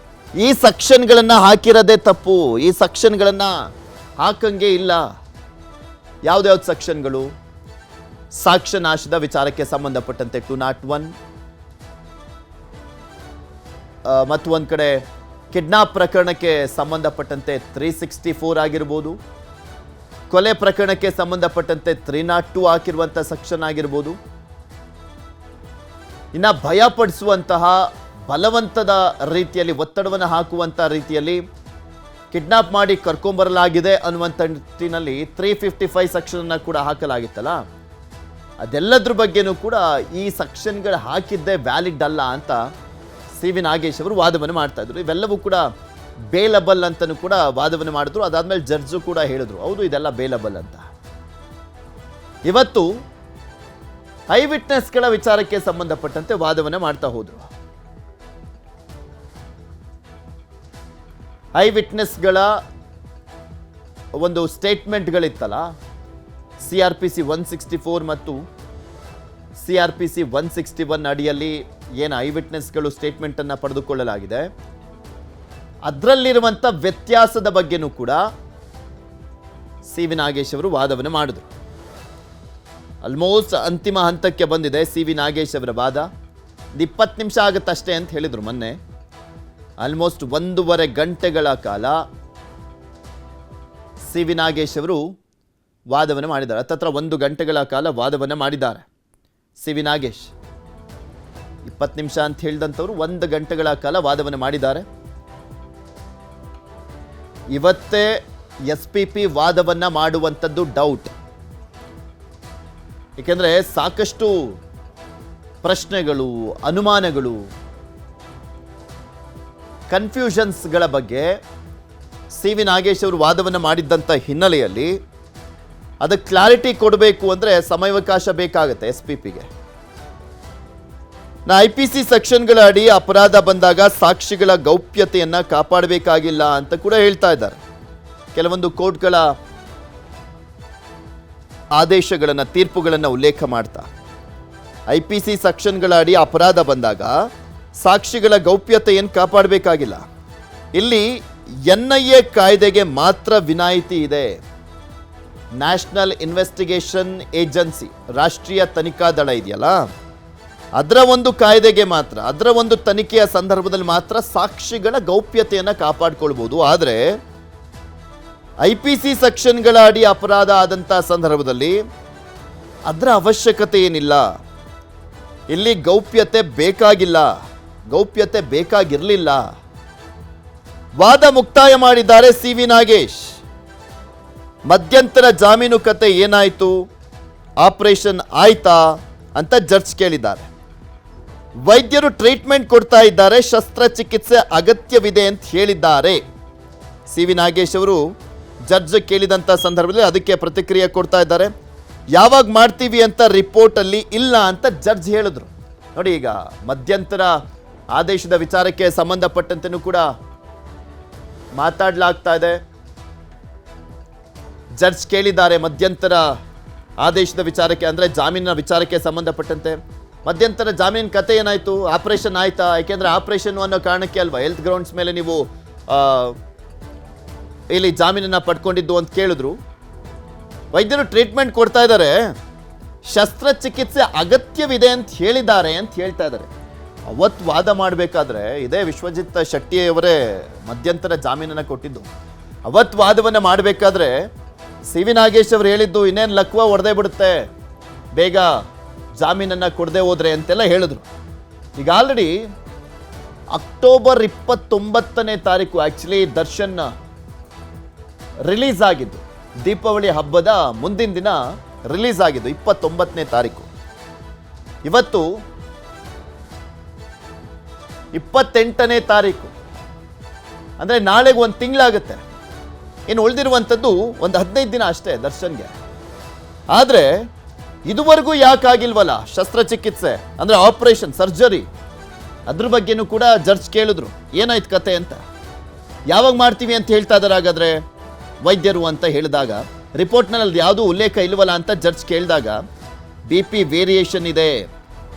ಈ ಸೆಕ್ಷನ್ಗಳನ್ನು ಹಾಕಿರೋದೇ ತಪ್ಪು, ಈ ಸೆಕ್ಷನ್ಗಳನ್ನು ಹಾಕಂಗೆ ಇಲ್ಲ. ಯಾವುದ್ಯಾವ್ದು ಸೆಕ್ಷನ್ಗಳು? ಸಾಕ್ಷ್ಯ ನಾಶದ ವಿಚಾರಕ್ಕೆ ಸಂಬಂಧಪಟ್ಟಂತೆ 201 ಮತ್ತು ಒಂದು ಕಡೆ ಕಿಡ್ನಾಪ್ ಪ್ರಕರಣಕ್ಕೆ ಸಂಬಂಧಪಟ್ಟಂತೆ 364 ಆಗಿರ್ಬೋದು, ಕೊಲೆ ಪ್ರಕರಣಕ್ಕೆ ಸಂಬಂಧಪಟ್ಟಂತೆ 302 ಹಾಕಿರುವಂಥ ಸೆಕ್ಷನ್ ಆಗಿರ್ಬೋದು. ಇನ್ನು ಭಯಪಡಿಸುವಂತಹ ಬಲವಂತದ ರೀತಿಯಲ್ಲಿ ಒತ್ತಡವನ್ನು ಹಾಕುವಂಥ ರೀತಿಯಲ್ಲಿ ಕಿಡ್ನಾಪ್ ಮಾಡಿ ಕರ್ಕೊಂಬರಲಾಗಿದೆ ಅನ್ನುವಂಥ ನಿಟ್ಟಿನಲ್ಲಿ 355 ಸೆಕ್ಷನನ್ನು ಕೂಡ ಹಾಕಲಾಗಿತ್ತಲ್ಲ, ಅದೆಲ್ಲದ್ರ ಬಗ್ಗೆನೂ ಕೂಡ ಈ ಸೆಕ್ಷನ್ಗಳು ಹಾಕಿದ್ದೇ ವ್ಯಾಲಿಡ್ ಅಲ್ಲ ಅಂತ ಸಿ.ವಿ. ನಾಗೇಶ್ ಅವರು ವಾದವನ್ನು ಮಾಡ್ತಾ ಇದ್ರು. ಇವೆಲ್ಲವೂ ಕೂಡ ಬೇಲಬಲ್ ಅಂತಲೂ ಕೂಡ ವಾದವನ್ನು ಮಾಡಿದ್ರು. ಅದಾದ್ಮೇಲೆ ಜಡ್ಜು ಕೂಡ ಹೇಳಿದ್ರು ಹೌದು ಇದೆಲ್ಲ ಬೇಲಬಲ್ ಅಂತ. ಇವತ್ತು ಐ ವಿಟ್ನೆಸ್ಗಳ ವಿಚಾರಕ್ಕೆ ಸಂಬಂಧಪಟ್ಟಂತೆ ವಾದವನ್ನು ಮಾಡ್ತಾ ಹೋದ್ರು. ಐ ವಿಟ್ನೆಸ್ಗಳ ಒಂದು ಸ್ಟೇಟ್ಮೆಂಟ್ಗಳಿತ್ತಲ್ಲ, CRPC 164 ಮತ್ತು CRPC 161 ಅಡಿಯಲ್ಲಿ ಏನು ಐ ವಿಟ್ನೆಸ್ಗಳು ಸ್ಟೇಟ್ಮೆಂಟನ್ನು ಪಡೆದುಕೊಳ್ಳಲಾಗಿದೆ, ಅದರಲ್ಲಿರುವಂಥ ವ್ಯತ್ಯಾಸದ ಬಗ್ಗೆನೂ ಕೂಡ ಸಿ.ವಿ. ನಾಗೇಶ್ ಅವರು ವಾದವನ್ನು ಮಾಡಿದ್ರು. ಆಲ್ಮೋಸ್ಟ್ ಅಂತಿಮ ಹಂತಕ್ಕೆ ಬಂದಿದೆ ಸಿ.ವಿ. ನಾಗೇಶ್ ಅವರ ವಾದ. 20 ನಿಮಿಷ ಆಗುತ್ತಷ್ಟೇ ಅಂತ ಹೇಳಿದರು ಮೊನ್ನೆ. ಆಲ್ಮೋಸ್ಟ್ 1.5 ಗಂಟೆಗಳ ಕಾಲ ಸಿ.ವಿ. ನಾಗೇಶ್ ಅವರು ವಾದವನ್ನು ಮಾಡಿದ್ದಾರೆ. ಹತ್ತತ್ರ 1 ಗಂಟೆಗಳ ಕಾಲ ವಾದವನ್ನು ಮಾಡಿದ್ದಾರೆ ಸಿ.ವಿ. ನಾಗೇಶ್. 20 ನಿಮಿಷ ಅಂತ ಹೇಳಿದಂಥವ್ರು 1 ಗಂಟೆಗಳ ಕಾಲ ವಾದವನ್ನು ಮಾಡಿದ್ದಾರೆ. ಇವತ್ತೇ SPP ವಾದವನ್ನು ಮಾಡುವಂಥದ್ದು ಡೌಟ್. ಏಕೆಂದರೆ ಸಾಕಷ್ಟು ಪ್ರಶ್ನೆಗಳು, ಅನುಮಾನಗಳು, ಕನ್ಫ್ಯೂಷನ್ಸ್ಗಳ ಬಗ್ಗೆ ಸಿ.ವಿ. ನಾಗೇಶ್ ಅವರು ವಾದವನ್ನು ಮಾಡಿದ್ದಂಥ ಹಿನ್ನೆಲೆಯಲ್ಲಿ ಅದಕ್ಕೆ ಕ್ಲಾರಿಟಿ ಕೊಡಬೇಕು ಅಂದರೆ ಸಮಯಾವಕಾಶ ಬೇಕಾಗುತ್ತೆ SPPಗೆ. IPC ಸೆಕ್ಷನ್ಗಳ ಅಡಿ ಅಪರಾಧ ಬಂದಾಗ ಸಾಕ್ಷಿಗಳ ಗೌಪ್ಯತೆಯನ್ನ ಕಾಪಾಡಬೇಕಾಗಿಲ್ಲ ಅಂತ ಕೂಡ ಹೇಳ್ತಾ ಇದ್ದಾರೆ. ಕೆಲವೊಂದು ಕೋರ್ಟ್ಗಳ ಆದೇಶಗಳನ್ನು, ತೀರ್ಪುಗಳನ್ನು ಉಲ್ಲೇಖ ಮಾಡ್ತಾ IPC ಸೆಕ್ಷನ್ಗಳ ಅಡಿ ಅಪರಾಧ ಬಂದಾಗ ಸಾಕ್ಷಿಗಳ ಗೌಪ್ಯತೆಯನ್ನು ಕಾಪಾಡಬೇಕಾಗಿಲ್ಲ. ಇಲ್ಲಿ NIA ಕಾಯ್ದೆಗೆ ಮಾತ್ರ ವಿನಾಯಿತಿ ಇದೆ. ನ್ಯಾಷನಲ್ ಇನ್ವೆಸ್ಟಿಗೇಷನ್ ಏಜೆನ್ಸಿ, ರಾಷ್ಟ್ರೀಯ ತನಿಖಾ ದಳ ಇದೆಯಲ್ಲ, ಅದರ ಒಂದು ಕಾಯ್ದೆಗೆ ಮಾತ್ರ, ಅದರ ಒಂದು ತನಿಖೆಯ ಸಂದರ್ಭದಲ್ಲಿ ಮಾತ್ರ ಸಾಕ್ಷಿಗಳ ಗೌಪ್ಯತೆಯನ್ನು ಕಾಪಾಡಿಕೊಳ್ಬೋದು. ಆದರೆ IPC ಸೆಕ್ಷನ್ಗಳ ಅಡಿ ಅಪರಾಧ ಆದಂಥ ಸಂದರ್ಭದಲ್ಲಿ ಅದರ ಅವಶ್ಯಕತೆ ಏನಿಲ್ಲ. ಇಲ್ಲಿ ಗೌಪ್ಯತೆ ಬೇಕಾಗಿಲ್ಲ, ಗೌಪ್ಯತೆ ಬೇಕಾಗಿರಲಿಲ್ಲ. ವಾದ ಮುಕ್ತಾಯ ಮಾಡಿದ್ದಾರೆ CV ನಾಗೇಶ್. ಮಧ್ಯಂತರ ಜಾಮೀನು ಕತೆ ಏನಾಯಿತು, ಆಪರೇಷನ್ ಆಯ್ತಾ ಅಂತ ಜಡ್ಜ್ ಕೇಳಿದ್ದಾರೆ. ವೈದ್ಯರು ಟ್ರೀಟ್ಮೆಂಟ್ ಕೊಡ್ತಾ ಇದ್ದಾರೆ, ಶಸ್ತ್ರಚಿಕಿತ್ಸೆ ಅಗತ್ಯವಿದೆ ಅಂತ ಹೇಳಿದ್ದಾರೆ. CV ನಾಗೇಶ್ ಅವರು ಜಡ್ಜ್ ಕೇಳಿದಂಥ ಸಂದರ್ಭದಲ್ಲಿ ಅದಕ್ಕೆ ಪ್ರತಿಕ್ರಿಯೆ ಕೊಡ್ತಾ ಇದ್ದಾರೆ. ಯಾವಾಗ ಮಾಡ್ತೀವಿ ಅಂತ ರಿಪೋರ್ಟಲ್ಲಿ ಇಲ್ಲ ಅಂತ ಜಡ್ಜ್ ಹೇಳಿದ್ರು. ನೋಡಿ, ಈಗ ಮಧ್ಯಂತರ ಆದೇಶದ ವಿಚಾರಕ್ಕೆ ಸಂಬಂಧಪಟ್ಟಂತೆನೂ ಕೂಡ ಮಾತಾಡಲಾಗ್ತಾ ಇದೆ. ಜಡ್ಜ್ ಕೇಳಿದ್ದಾರೆ ಮಧ್ಯಂತರ ಆದೇಶದ ವಿಚಾರಕ್ಕೆ, ಅಂದರೆ ಜಾಮೀನಿನ ವಿಚಾರಕ್ಕೆ ಸಂಬಂಧಪಟ್ಟಂತೆ ಮಧ್ಯಂತರ ಜಾಮೀನು ಕತೆ ಏನಾಯಿತು, ಆಪರೇಷನ್ ಆಯ್ತಾ? ಯಾಕೆಂದರೆ ಆಪರೇಷನ್ ಅನ್ನೋ ಕಾರಣಕ್ಕೆ ಅಲ್ವಾ ಹೆಲ್ತ್ ಗ್ರೌಂಡ್ಸ್ ಮೇಲೆ ನೀವು ಇಲ್ಲಿ ಜಾಮೀನನ್ನು ಪಡ್ಕೊಂಡಿದ್ದು ಅಂತ ಕೇಳಿದ್ರು. ವೈದ್ಯರು ಟ್ರೀಟ್ಮೆಂಟ್ ಕೊಡ್ತಾ ಇದ್ದಾರೆ, ಶಸ್ತ್ರಚಿಕಿತ್ಸೆ ಅಗತ್ಯವಿದೆ ಅಂತ ಹೇಳಿದ್ದಾರೆ ಅಂತ ಹೇಳ್ತಾ ಇದ್ದಾರೆ. ಅವತ್ತು ವಾದ ಮಾಡಬೇಕಾದ್ರೆ ಇದೇ ವಿಶ್ವಜಿತ್ ಶೆಟ್ಟಿಯವರೇ ಮಧ್ಯಂತರ ಜಾಮೀನನ್ನು ಕೊಟ್ಟಿದ್ದು. ಅವತ್ತು ವಾದವನ್ನು ಮಾಡಬೇಕಾದ್ರೆ CV ನಾಗೇಶ್ ಅವರು ಹೇಳಿದ್ದು, ಇನ್ನೇನು ಲಕ್ವ ಹೊಡೆದೇ ಬಿಡುತ್ತೆ, ಬೇಗ ಜಾಮೀನನ್ನು ಕೊಡದೆ ಹೋದ್ರೆ ಅಂತೆಲ್ಲ ಹೇಳಿದ್ರು. ಈಗ ಆಲ್ರೆಡಿ ಅಕ್ಟೋಬರ್ 29ನೇ ತಾರೀಕು ಆ್ಯಕ್ಚುಲಿ ದರ್ಶನ್ ರಿಲೀಸ್ ಆಗಿದ್ದು, ದೀಪಾವಳಿ ಹಬ್ಬದ ಮುಂದಿನ ದಿನ ರಿಲೀಸ್ ಆಗಿದ್ದು 29ನೇ ತಾರೀಕು. ಇವತ್ತು 28ನೇ ತಾರೀಕು, ಅಂದರೆ ನಾಳೆಗೆ ಒಂದು ತಿಂಗಳಾಗುತ್ತೆ. ಇನ್ನು ಉಳಿದಿರುವಂಥದ್ದು ಒಂದು 15 ದಿನ ಅಷ್ಟೇ ದರ್ಶನ್ಗೆ. ಆದರೆ ಇದುವರೆಗೂ ಯಾಕಾಗಿಲ್ವಲ್ಲ ಶಸ್ತ್ರಚಿಕಿತ್ಸೆ, ಅಂದರೆ ಆಪರೇಷನ್, ಸರ್ಜರಿ, ಅದ್ರ ಬಗ್ಗೆನೂ ಕೂಡ ಜಡ್ಜ್ ಕೇಳಿದ್ರು, ಏನಾಯ್ತು ಕತೆ ಅಂತ. ಯಾವಾಗ ಮಾಡ್ತೀವಿ ಅಂತ ಹೇಳ್ತಾ ಇದ್ದಾರೆ ಹಾಗಾದರೆ ವೈದ್ಯರು ಅಂತ ಹೇಳಿದಾಗ, ರಿಪೋರ್ಟ್ನಲ್ಲಿ ಯಾವುದೂ ಉಲ್ಲೇಖ ಇಲ್ವಲ್ಲ ಅಂತ ಜಡ್ಜ್ ಕೇಳಿದಾಗ, BP ವೇರಿಯೇಷನ್ ಇದೆ,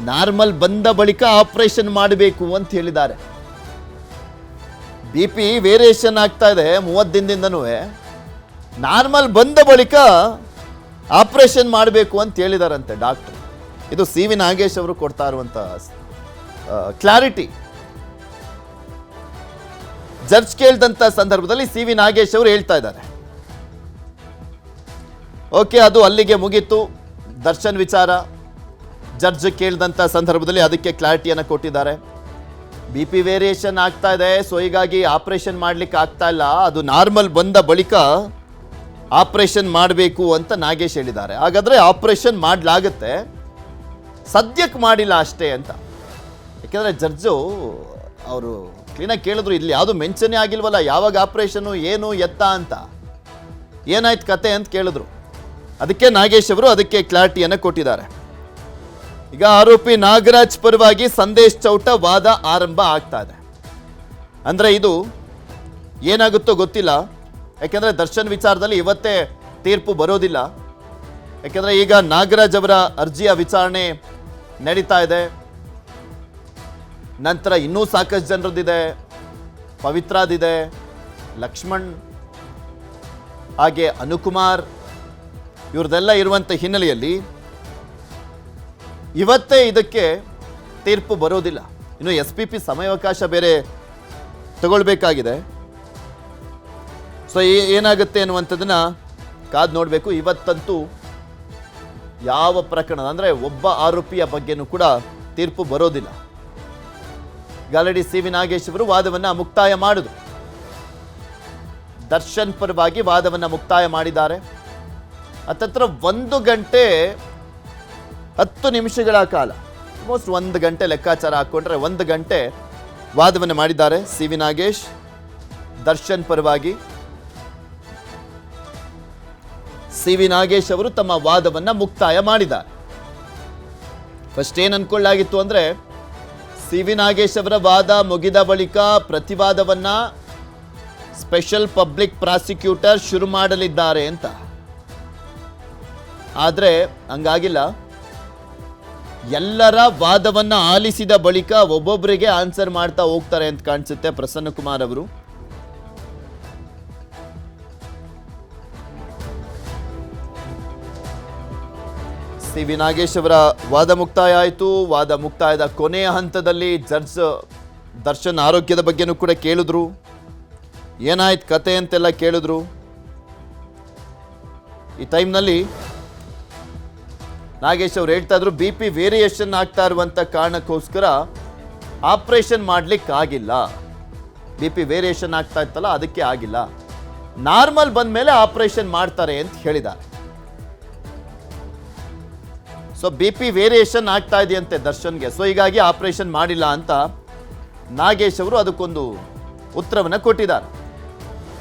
ನಾರ್ಮಲ್ ಬಂದ ಬಳಿಕ ಆಪರೇಷನ್ ಮಾಡಬೇಕು ಅಂತ ಹೇಳಿದ್ದಾರೆ. BP ವೇರಿಯೇಷನ್ ಆಗ್ತಾ ಇದೆ 30 ದಿನದಿಂದನೂ, ನಾರ್ಮಲ್ ಬಂದ ಬಳಿಕ ಆಪರೇಷನ್ ಮಾಡಬೇಕು ಅಂತ ಹೇಳಿದಾರಂತೆ ಡಾಕ್ಟರ್. ಇದು CV ನಾಗೇಶ್ ಅವರು ಕೊಡ್ತಾ ಇರುವಂಥ ಕ್ಲಾರಿಟಿ. ಜಡ್ಜ್ ಕೇಳಿದಂಥ ಸಂದರ್ಭದಲ್ಲಿ CV ನಾಗೇಶ್ ಅವರು ಹೇಳ್ತಾ ಇದ್ದಾರೆ. ಓಕೆ, ಅದು ಅಲ್ಲಿಗೆ ಮುಗೀತು ದರ್ಶನ್ ವಿಚಾರ. ಜಡ್ಜ್ ಕೇಳಿದಂಥ ಸಂದರ್ಭದಲ್ಲಿ ಅದಕ್ಕೆ ಕ್ಲಾರಿಟಿಯನ್ನು ಕೊಟ್ಟಿದ್ದಾರೆ. BP ವೇರಿಯೇಷನ್ ಆಗ್ತಾ ಇದೆ, ಸೊ ಹೀಗಾಗಿ ಆಪರೇಷನ್ ಮಾಡಲಿಕ್ಕೆ ಆಗ್ತಾ ಇಲ್ಲ, ಅದು ನಾರ್ಮಲ್ ಬಂದ ಬಳಿಕ ಆಪರೇಷನ್ ಮಾಡಬೇಕು ಅಂತ ನಾಗೇಶ್ ಹೇಳಿದ್ದಾರೆ. ಹಾಗಾದರೆ ಆಪರೇಷನ್ ಮಾಡಲಾಗುತ್ತೆ, ಸದ್ಯಕ್ಕೆ ಮಾಡಿಲ್ಲ ಅಷ್ಟೇ ಅಂತ. ಯಾಕೆಂದರೆ ಜಡ್ಜು ಅವರು ಕ್ಲೀನಾಗಿ ಕೇಳಿದ್ರು, ಇಲ್ಲಿ ಯಾವುದು ಮೆನ್ಷನ್ನೇ ಆಗಿಲ್ವಲ್ಲ, ಯಾವಾಗ ಆಪರೇಷನು, ಏನು ಎತ್ತ ಅಂತ, ಏನಾಯ್ತು ಕತೆ ಅಂತ ಕೇಳಿದ್ರು. ಅದಕ್ಕೆ ನಾಗೇಶ್ ಅವರು ಅದಕ್ಕೆ ಕ್ಲಾರಿಟಿಯನ್ನು ಕೊಟ್ಟಿದ್ದಾರೆ. ಈಗ ಆರೋಪಿ ನಾಗರಾಜ್ ಪರವಾಗಿ ಸಂದೇಶ್ ಚೌಟ ವಾದ ಆರಂಭ ಆಗ್ತಾ ಇದೆ. ಅಂದರೆ ಇದು ಏನಾಗುತ್ತೋ ಗೊತ್ತಿಲ್ಲ, ಯಾಕೆಂದರೆ ದರ್ಶನ್ ವಿಚಾರದಲ್ಲಿ ಇವತ್ತೇ ತೀರ್ಪು ಬರೋದಿಲ್ಲ. ಯಾಕೆಂದರೆ ಈಗ ನಾಗರಾಜ್ ಅವರ ಅರ್ಜಿಯ ವಿಚಾರಣೆ ನಡೀತಾ ಇದೆ. ನಂತರ ಇನ್ನೂ ಸಾಕಷ್ಟು ಜನರದ್ದಿದೆ, ಪವಿತ್ರಾದಿದೆ, ಲಕ್ಷ್ಮಣ್, ಹಾಗೆ ಅನುಕುಮಾರ್, ಇವ್ರದ್ದೆಲ್ಲ ಇರುವಂಥ ಹಿನ್ನೆಲೆಯಲ್ಲಿ ಇವತ್ತೇ ಇದಕ್ಕೆ ತೀರ್ಪು ಬರೋದಿಲ್ಲ. ಇನ್ನು SPP ಸಮಯಾವಕಾಶ ಬೇರೆ ತಗೊಳ್ಬೇಕಾಗಿದೆ. ಸೊ ಏನಾಗುತ್ತೆ ಅನ್ನುವಂಥದ್ದನ್ನ ಕಾದು ನೋಡಬೇಕು. ಇವತ್ತಂತೂ ಯಾವ ಪ್ರಕರಣ, ಅಂದರೆ ಒಬ್ಬ ಆರೋಪಿಯ ಬಗ್ಗೆನೂ ಕೂಡ ತೀರ್ಪು ಬರೋದಿಲ್ಲ. ಆಲ್ರೆಡಿ CV ನಾಗೇಶ್ ಅವರು ವಾದವನ್ನು ಮುಕ್ತಾಯ ಮಾಡಿದ್ರು, ದರ್ಶನ್ ಪರವಾಗಿ ವಾದವನ್ನು ಮುಕ್ತಾಯ ಮಾಡಿದ್ದಾರೆ. ಹತ್ತತ್ರ 1 ಗಂಟೆ 10 ನಿಮಿಷಗಳ ಕಾಲ, ಆಲ್ಮೋಸ್ಟ್ 1 ಗಂಟೆ ಲೆಕ್ಕಾಚಾರ ಹಾಕ್ಕೊಂಡ್ರೆ 1 ಗಂಟೆ ವಾದವನ್ನು ಮಾಡಿದ್ದಾರೆ CV ನಾಗೇಶ್ ದರ್ಶನ್ ಪರವಾಗಿ. ಸಿ ವಿ ನಾಗೇಶ್ ಅವರು ತಮ್ಮ ವಾದವನ್ನ ಮುಕ್ತಾಯ ಮಾಡಿದ್ದಾರೆ. ಫಸ್ಟ್ ಏನ್ ಅನ್ಕೊಳ್ಳಾಗಿತ್ತು ಅಂದ್ರೆ ಸಿ ವಿ ನಾಗೇಶ್ ಅವರ ವಾದ ಮುಗಿದ ಬಳಿಕ ಪ್ರತಿವಾದವನ್ನ ಸ್ಪೆಷಲ್ ಪಬ್ಲಿಕ್ ಪ್ರಾಸಿಕ್ಯೂಟರ್ ಶುರು ಮಾಡಲಿದ್ದಾರೆ ಅಂತ. ಆದ್ರೆ ಹಂಗಾಗಿಲ್ಲ. ಎಲ್ಲರ ವಾದವನ್ನ ಆಲಿಸಿದ ಬಳಿಕ ಒಬ್ಬೊಬ್ಬರಿಗೆ ಆನ್ಸರ್ ಮಾಡ್ತಾ ಹೋಗ್ತಾರೆ ಅಂತ ಕಾಣಿಸುತ್ತೆ ಪ್ರಸನ್ನ ಕುಮಾರ್ ಅವರು. ಸಿ ವಿ ನಾಗೇಶ್ ಅವರ ವಾದ ಮುಕ್ತಾಯ ಆಯಿತು. ವಾದ ಮುಕ್ತಾಯದ ಕೊನೆಯ ಹಂತದಲ್ಲಿ ಜಡ್ಜ್ ದರ್ಶನ್ ಆರೋಗ್ಯದ ಬಗ್ಗೆನೂ ಕೂಡ ಕೇಳಿದ್ರು. ಏನಾಯ್ತು ಕತೆ ಅಂತೆಲ್ಲ ಕೇಳಿದ್ರು. ಈ ಟೈಮ್ನಲ್ಲಿ ನಾಗೇಶ್ ಅವರು ಹೇಳ್ತಾ ಇದ್ರು BP ವೇರಿಯೇಷನ್ ಆಗ್ತಾ ಇರುವಂತ ಕಾರಣಕ್ಕೋಸ್ಕರ ಆಪರೇಷನ್ ಮಾಡ್ಲಿಕ್ಕೆ ಆಗಿಲ್ಲ. BP ವೇರಿಯೇಷನ್ ಆಗ್ತಾ ಇತ್ತಲ್ಲ ಅದಕ್ಕೆ ಆಗಿಲ್ಲ. ನಾರ್ಮಲ್ ಬಂದ ಮೇಲೆ ಆಪರೇಷನ್ ಮಾಡ್ತಾರೆ ಅಂತ ಹೇಳಿದ್ದಾರೆ. ಸೊ BP ವೇರಿಯೇಷನ್ ಆಗ್ತಾ ಇದೆಯಂತೆ ದರ್ಶನ್ಗೆ. ಸೊ ಹೀಗಾಗಿ ಆಪರೇಷನ್ ಮಾಡಿಲ್ಲ ಅಂತ ನಾಗೇಶ್ ಅವರು ಅದಕ್ಕೊಂದು ಉತ್ತರವನ್ನು ಕೊಟ್ಟಿದ್ದಾರೆ.